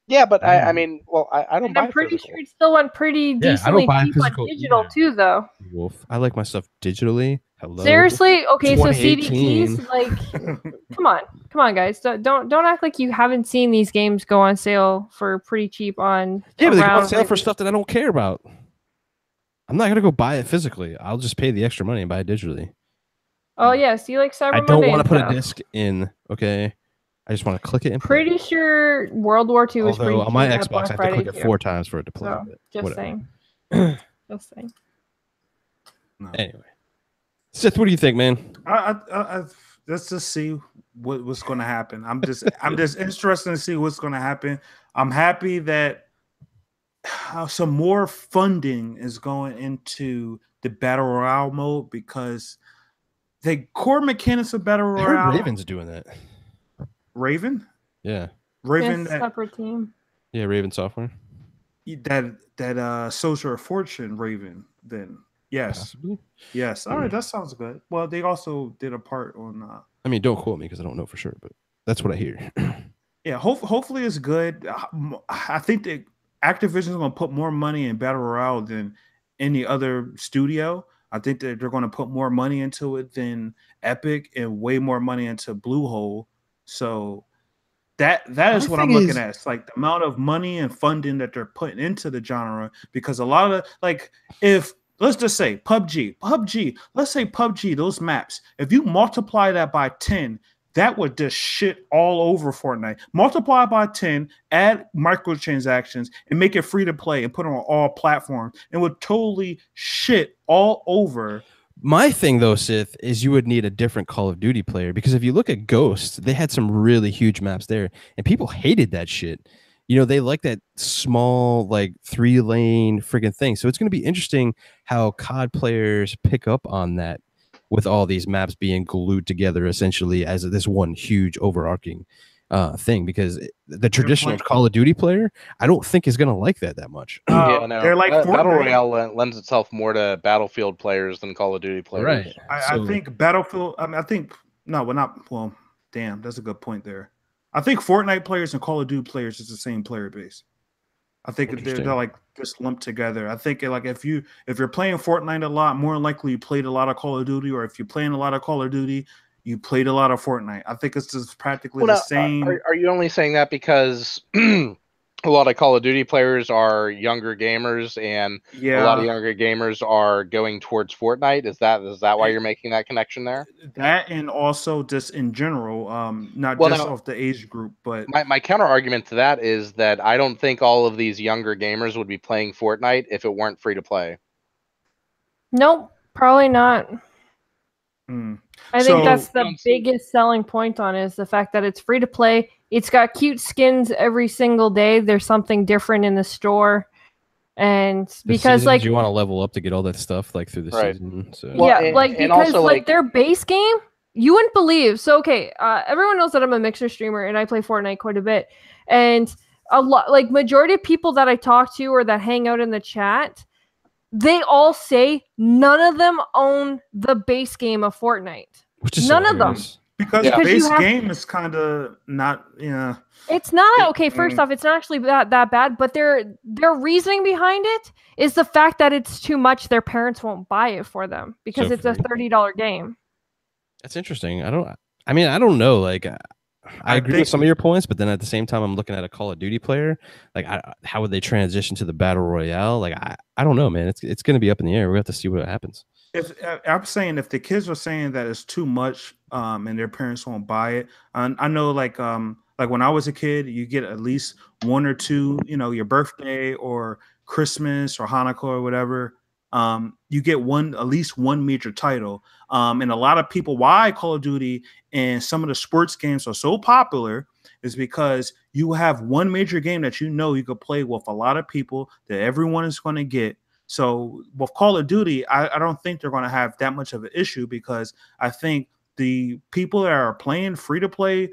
Yeah, but I mean, well, I don't buy I'm pretty physical. sure it still went pretty decently cheap on digital too, though. Wolf, I like my stuff digitally. Hello. Seriously? Okay, so CDTs, like, come on, guys, don't act like you haven't seen these games go on sale for pretty cheap on. Yeah, but they go on sale for stuff that I don't care about. I'm not gonna go buy it physically. I'll just pay the extra money and buy it digitally. Oh yeah, see, like Cyber Monday. I don't want to put a disc in. Okay. I just want to click it and pretty sure World War II was pretty on my Xbox, I have to click it 4 times for it to play. So, just saying. Just saying. No. Anyway. Sith, what do you think, man? Let's just see what's going to happen. I'm just interested to see what's going to happen. I'm happy that some more funding is going into the Battle Royale mode, because the core mechanics of Battle Royale. I heard Raven's doing that. Raven? Yeah. Raven. Yes, separate team. Yeah, Raven Software. That Social Fortune Raven then. Yes. Possibly. Yes. All right, that sounds good. Well, they also did a part on I mean, don't quote me because I don't know for sure, but That's what I hear. Yeah, hopefully it's good. I think that Activision is going to put more money in Battle Royale than any other studio. I think that they're going to put more money into it than Epic and way more money into Bluehole. So that is what I'm looking at. It's like the amount of money and funding that they're putting into the genre, because a lot of like, if let's just say PUBG, let's say PUBG, those maps, if you multiply that by 10, that would just shit all over Fortnite. Multiply by 10, add microtransactions, and make it free to play and put it on all platforms. It would totally shit all over. My thing, though, Sith, is you would need a different Call of Duty player, because if you look at Ghost, they had some really huge maps there, and people hated that shit. You know, they like that small, like 3-lane friggin' thing. So it's going to be interesting how COD players pick up on that with all these maps being glued together essentially as this one huge overarching thing, because the traditional Call of Duty player, I don't think is going to like that much. Yeah, no. They're like Battle Royale lends itself more to Battlefield players than Call of Duty players. Right. I think Battlefield. I think no, we're not. Well, damn, that's a good point there. I think Fortnite players and Call of Duty players is the same player base. I think they're like just lumped together. I think like if you're playing Fortnite a lot, more than likely you played a lot of Call of Duty, or if you're playing a lot of Call of Duty, you played a lot of Fortnite. I think it's just practically the same. Are you only saying that because a lot of Call of Duty players are younger gamers, and a lot of younger gamers are going towards Fortnite? Is that why you're making that connection there? That, and also just in general, not just off the age group, but my counter argument to that is that I don't think all of these younger gamers would be playing Fortnite if it weren't free to play. Nope, probably not. I think that's the biggest selling point on it, is the fact that it's free to play. It's got cute skins every single day. There's something different in the store. And because like you want to level up to get all that stuff like through the season. So. Yeah, because also, their base game, you wouldn't believe. So everyone knows that I'm a mixer streamer and I play Fortnite quite a bit. And a lot, like majority of people that I talk to or that hang out in the chat, they all say none of them own the base game of Fortnite. Which is none of them. Because the base game is kind of not, It's not okay. First off, it's not actually that bad, but their reasoning behind it is the fact that it's too much. Their parents won't buy it for them because it's a $30 game. That's interesting. I don't know. Like, I agree with some of your points, but then at the same time, I'm looking at a Call of Duty player. Like, how would they transition to the Battle Royale? Like, I don't know, man. It's going to be up in the air. We have to see what happens. If I'm saying, if the kids are saying that it's too much, and their parents won't buy it, I know, like when I was a kid, you get at least one or two, your birthday or Christmas or Hanukkah or whatever. You get at least one major title. And a lot of people, why Call of Duty and some of the sports games are so popular is because you have one major game that you could play with a lot of people that everyone is going to get. So with Call of Duty, I don't think they're going to have that much of an issue, because I think the people that are playing free to play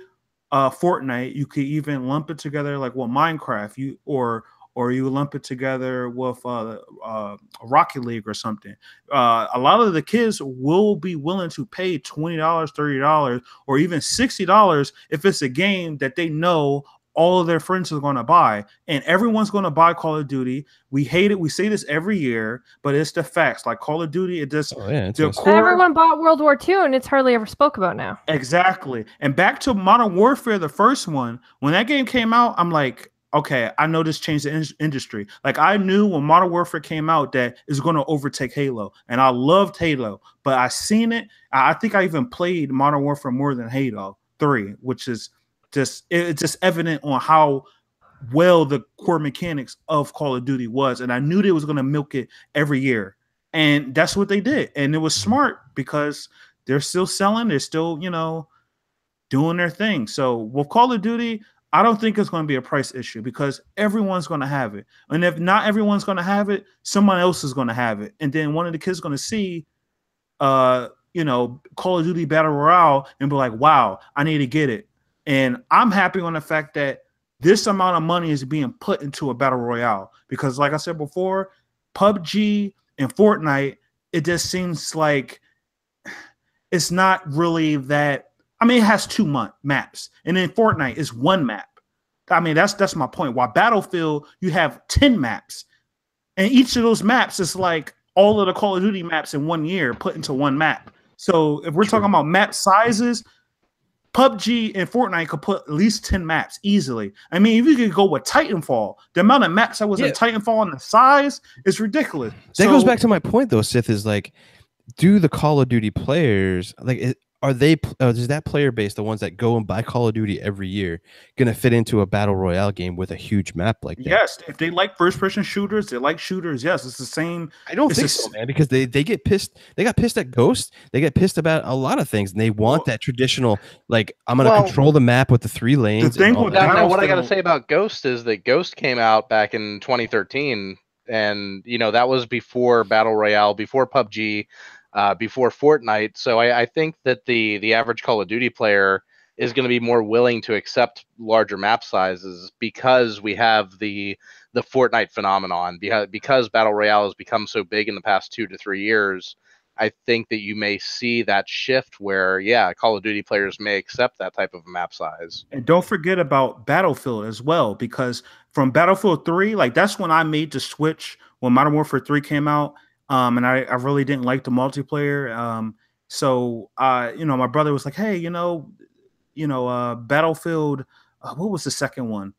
Fortnite, you could even lump it together like Minecraft, or you lump it together with Rocket League or something. A lot of the kids will be willing to pay $20, $30, or even $60 if it's a game that they know all of their friends are going to buy, and everyone's going to buy Call of Duty. We hate it. We say this every year, but it's the facts. Like Call of Duty, it just everyone bought World War II, and it's hardly ever spoke about now. Exactly. And back to Modern Warfare, the first one, when that game came out, I'm like, okay, I know this changed the industry. Like, I knew when Modern Warfare came out that it's going to overtake Halo, and I loved Halo, but I seen it. I think I even played Modern Warfare more than Halo 3, which is it's just evident on how well the core mechanics of Call of Duty was, and I knew they was going to milk it every year, and that's what they did, and it was smart because they're still selling, they're still doing their thing. So with Call of Duty, I don't think it's going to be a price issue, because everyone's going to have it, and if not everyone's going to have it, someone else is going to have it, and then one of the kids is going to see Call of Duty Battle Royale and be like, wow, I need to get it. And I'm happy on the fact that this amount of money is being put into a Battle Royale, because like I said before, PUBG and Fortnite, it just seems like it's not really that I mean, it has 2 maps, and then Fortnite is 1 map. I mean, that's my point. While Battlefield, you have 10 maps, and each of those maps is like all of the Call of Duty maps in 1 year put into 1 map. So if we're talking about map sizes, PUBG and Fortnite could put at least 10 maps easily. I mean, if you could go with Titanfall, the amount of maps that was in Titanfall and the size is ridiculous. That goes back to my point, though, Sith, is like, do the Call of Duty players, like, are they, is that player base, the ones that go and buy Call of Duty every year, going to fit into a battle royale game with a huge map like that? Yes, if they like first-person shooters, they like shooters. Yes, it's the same. I don't think so, man, because they get pissed. They got pissed at Ghost. They get pissed about a lot of things, and they want that traditional, like, I'm going to control the map with the 3 lanes. The thing with now, what I got to say about Ghost is that Ghost came out back in 2013, and that was before battle royale, before PUBG. Before Fortnite. So I think that the average Call of Duty player is going to be more willing to accept larger map sizes because we have the Fortnite phenomenon, because Battle Royale has become so big in the past 2 to 3 years. I think that you may see that shift where, Call of Duty players may accept that type of map size. And don't forget about Battlefield as well, because from Battlefield 3, like that's when I made the switch when Modern Warfare 3 came out. And I really didn't like the multiplayer. So my brother was like, hey, Battlefield, what was the second one?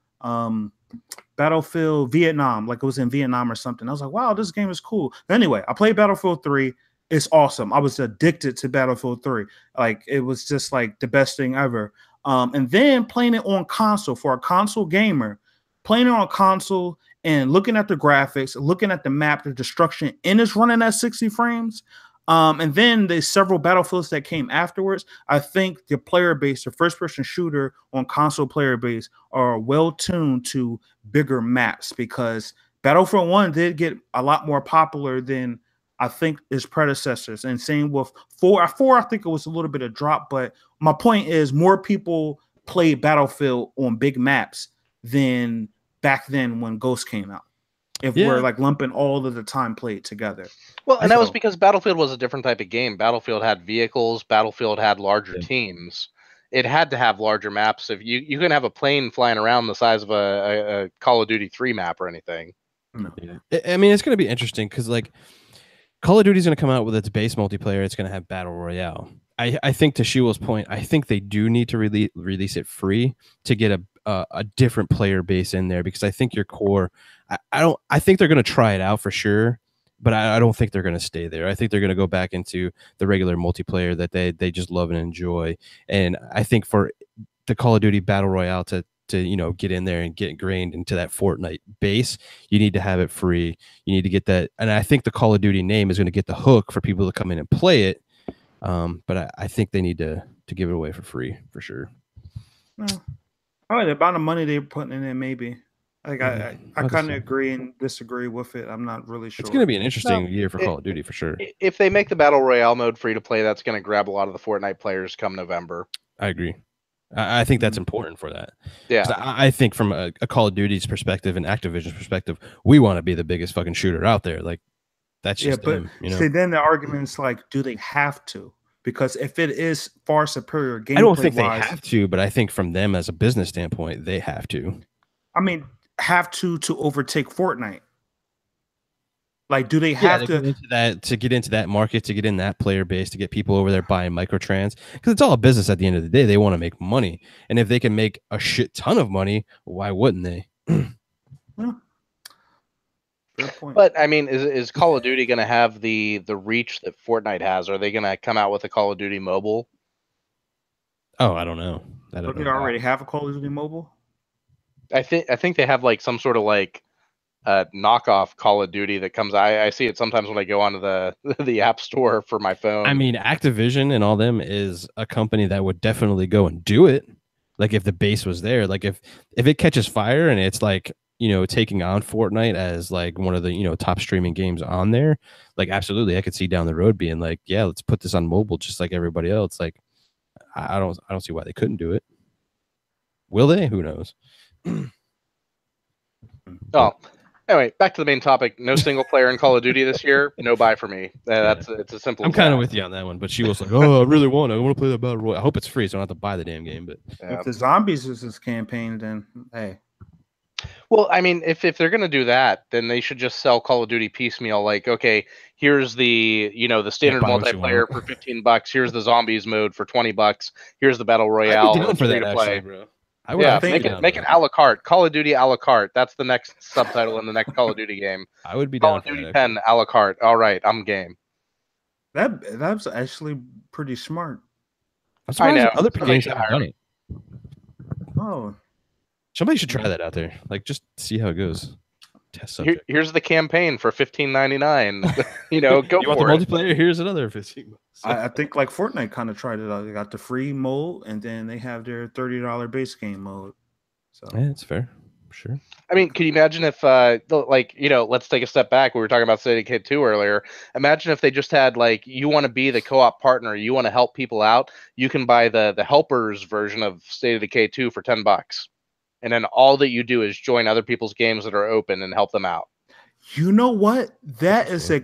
Battlefield Vietnam, like it was in Vietnam or something. I was like, wow, this game is cool. Anyway, I played Battlefield 3. It's awesome. I was addicted to Battlefield 3. Like it was just like the best thing ever. And then playing it on console for a console gamer, playing it on console and looking at the graphics, looking at the map, the destruction, and it's running at 60 frames. And then there's several Battlefields that came afterwards. I think the player base, the first-person shooter on console player base, are well tuned to bigger maps because Battlefield 1 did get a lot more popular than I think its predecessors. And same with 4. 4, I think it was a little bit of drop, but my point is more people played Battlefield on big maps than back then when Ghost came out. If we're like lumping all of the time played together. Well, and that was because Battlefield was a different type of game. Battlefield had vehicles. Battlefield had larger teams. It had to have larger maps. If you couldn't have a plane flying around the size of a Call of Duty 3 map or anything. No. I mean, it's going to be interesting because like Call of Duty is going to come out with its base multiplayer. It's going to have Battle Royale. I think to Shiwa's point, I think they do need to release it free to get a different player base in there because I think your core, I think they're going to try it out for sure, but I don't think they're going to stay there. I think they're going to go back into the regular multiplayer that they just love and enjoy. And I think for the Call of Duty Battle Royale to get in there and get ingrained into that Fortnite base, you need to have it free. You need to get that. And I think the Call of Duty name is going to get the hook for people to come in and play it. But I think they need to give it away for free for sure. Well, the amount of money they're putting in it, maybe. Like I kind of agree and disagree with it. I'm not really sure. It's going to be an interesting year for Call of Duty for sure. If they make the Battle Royale mode free to play, that's going to grab a lot of the Fortnite players come November. I agree. I think that's important for that. Yeah. I think from a Call of Duty's perspective and Activision's perspective, we want to be the biggest fucking shooter out there. Like that's just them, See, then the argument is like, do they have to? Because if it is far superior gameplay, I don't think they have to, but I think from them as a business standpoint, they have to. I mean, have to overtake Fortnite. Like, do they have to get into that market, to get in that player base, to get people over there buying microtrans? Because it's all a business at the end of the day. They want to make money, and if they can make a shit ton of money, why wouldn't they? Yeah. Fair point. But I mean, is Call of Duty going to have the reach that Fortnite has? Are they going to come out with a Call of Duty mobile? Oh, I don't know. Don't they already have a Call of Duty mobile? I think they have like some sort of like knockoff Call of Duty that comes. I see it sometimes when I go onto the App Store for my phone. I mean, Activision and all them is a company that would definitely go and do it. Like if the base was there, like if it catches fire and it's like, taking on Fortnite as like one of the, top streaming games on there, like absolutely, I could see down the road being like, yeah, let's put this on mobile just like everybody else. Like, I don't see why they couldn't do it. Will they? Who knows? Oh, Anyway, back to the main topic. No single player in Call of Duty this year. No buy for me. It's a simple. I'm kind of with you on that one, but she was like, "Oh, I really want to play the battle royale. I hope it's free, so I don't have to buy the damn game." But if the zombies is this campaign, then hey. Well, I mean, if they're gonna do that, then they should just sell Call of Duty piecemeal. Like, okay, here's the the standard multiplayer for $15. Here's the zombies mode for $20. Here's the battle royale. I'd be down for that, to play. actually, bro. I would make it a la carte. Call of Duty a la carte. That's the next subtitle in the next Call of Duty game. I would be Call down of for Duty that, 10 a la carte. All right, I'm game. That's actually pretty smart. I'm surprised I know. other games haven't done it. Oh, somebody should try that out there. Like, just see how it goes. Test subject. Here's the campaign for $15.99. Go you for want the multiplayer? Here's another $15. I think like Fortnite kind of tried it out. They got the free mode, and then they have their $30 base game mode. So yeah, it's fair. Sure. I mean, could you imagine if, let's take a step back. We were talking about State of Decay 2 earlier. Imagine if they just had, like, you want to be the co-op partner, you want to help people out, you can buy the helpers version of State of Decay 2 for $10. And then all that you do is join other people's games that are open and help them out. You know what? That is a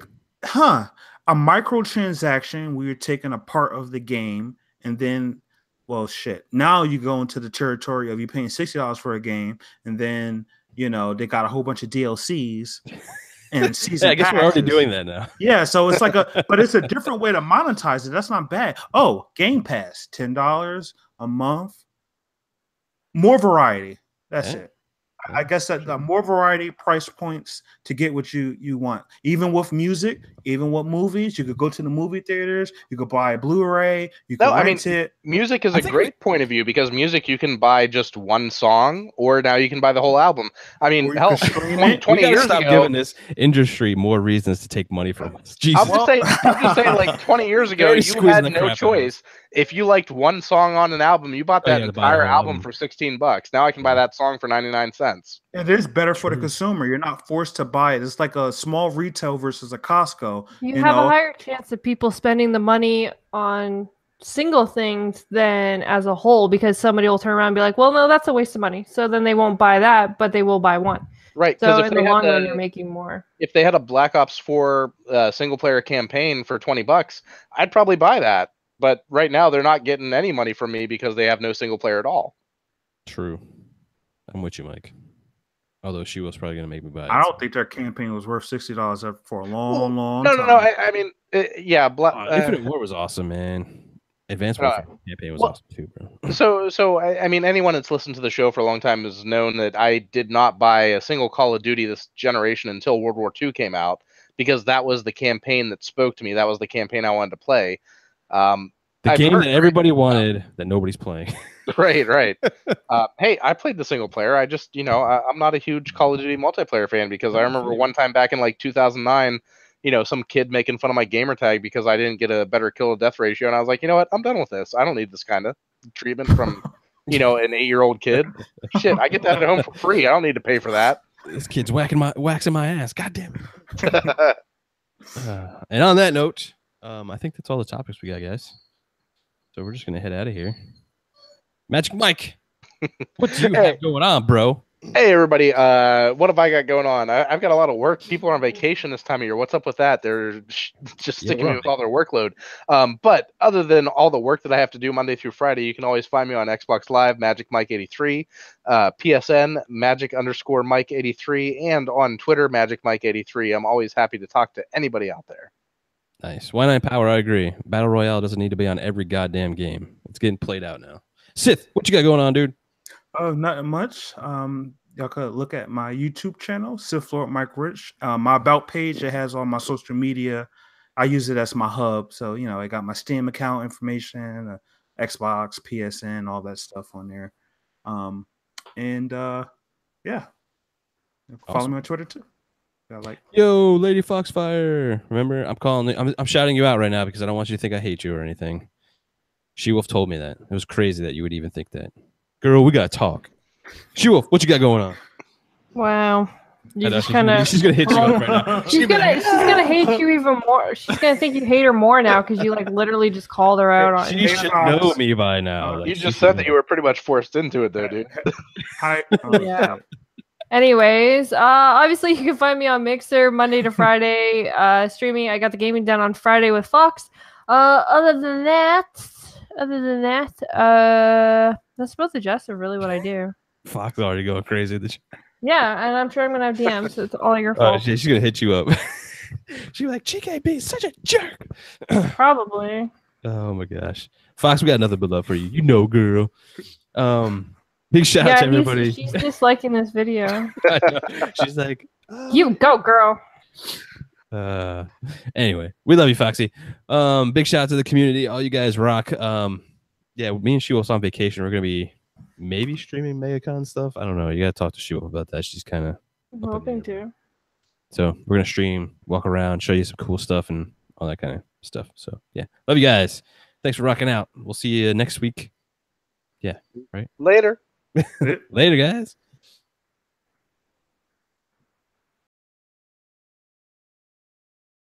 microtransaction where you're taking a part of the game, and then, well, shit. Now you go into the territory of you paying $60 for a game, and then they got a whole bunch of DLCs and season. I guess passes. we're already doing that now. Yeah, so it's like but it's a different way to monetize it. That's not bad. Oh, Game Pass, $10 a month, more variety. That's it. I guess that the more variety, price points to get what you want. Even with music, even with movies, you could go to the movie theaters. You could buy a Blu-ray. You can rent it. Music is a great point of view because music you can buy just one song, or now you can buy the whole album. I mean, hell, 20 years ago, giving this industry more reasons to take money from us. Jesus. I'm just saying, like 20 years ago, you had no choice. If you liked one song on an album, you bought that entire album for $16. Now I can buy that song for 99 cents. It is better for the consumer. You're not forced to buy it. It's like a small retail versus a Costco. You have a higher chance of people spending the money on single things than as a whole, because somebody will turn around and be like, well, no, that's a waste of money. So then they won't buy that, but they will buy one. Right. So in the long run, you're making more. If they had a Black Ops 4 single player campaign for $20, I'd probably buy that. But right now, they're not getting any money from me because they have no single player at all. True. I'm with you, Mike. Although she was probably going to make me buy it. I don't think their campaign was worth $60 for a long time. No. I mean, yeah. Infinite War was awesome, man. Advanced Warfare campaign was awesome too, bro. So I mean, anyone that's listened to the show for a long time has known that I did not buy a single Call of Duty this generation until World War II came out, because that was the campaign that spoke to me. That was the campaign I wanted to play. The game that everybody wanted that nobody's playing. Right. Hey, I played the single player. I just, I'm not a huge Call of Duty multiplayer fan, because I remember one time back in like 2009, some kid making fun of my gamer tag because I didn't get a better kill to death ratio. And I was like, you know what? I'm done with this. I don't need this kind of treatment from, an 8-year-old kid. Shit, I get that at home for free. I don't need to pay for that. This kid's waxing my ass. God damn it. And on that note, I think that's all the topics we got, guys. So we're just going to head out of here. Magic Mike, what do you have going on, bro? Hey, everybody. What have I got going on? I've got a lot of work. People are on vacation this time of year. What's up with that? They're just sticking me with all their workload. But other than all the work that I have to do Monday through Friday, you can always find me on Xbox Live, Magic Mike 83, PSN, Magic_Mike 83, and on Twitter, Magic Mike 83. I'm always happy to talk to anybody out there. Nice. Why not Power? I agree. Battle Royale doesn't need to be on every goddamn game. It's getting played out now. Sith, what you got going on, dude? Not much. Y'all could look at my YouTube channel, Sith Lord Mike Rich. My About page, it has all my social media. I use it as my hub. So, I got my Steam account information, Xbox, PSN, all that stuff on there. Yeah. Follow me on Twitter too. Yo, Lady Foxfire. Remember, I'm shouting you out right now because I don't want you to think I hate you or anything. She-Wolf told me that. It was crazy that you would even think that. Girl, we gotta talk. She-Wolf, what you got going on? Wow. She's gonna hit you up right now. She's gonna hate you even more. She's gonna think you hate her more now because you literally just called her out on. She should know me by now. You just said that you were pretty much forced into it, though, dude. Hi. Yeah. Anyways, obviously you can find me on Mixer Monday to Friday, streaming. I got the gaming done on Friday with Fox. Other than that, that's about the gist of really what I do. Fox is already going crazy. Yeah, and I'm sure I'm gonna have DMs. So it's all your fault. She's gonna hit you up. She's like, GKB is such a jerk. Probably. Oh my gosh, Fox, we got nothing but love for you. You know, girl. Big shout out to everybody. She's disliking this video. I know. She's like, You go, girl. Anyway, we love you, Foxy. Big shout out to the community. All you guys rock. Yeah, me and Shewolf's on vacation. We're gonna be maybe streaming MegaCon stuff. I don't know. You gotta talk to Shewolf about that. She's kind of Hoping to. So we're gonna stream, walk around, show you some cool stuff and all that kind of stuff. So yeah, love you guys. Thanks for rocking out. We'll see you next week. Yeah, right. Later. Later, guys.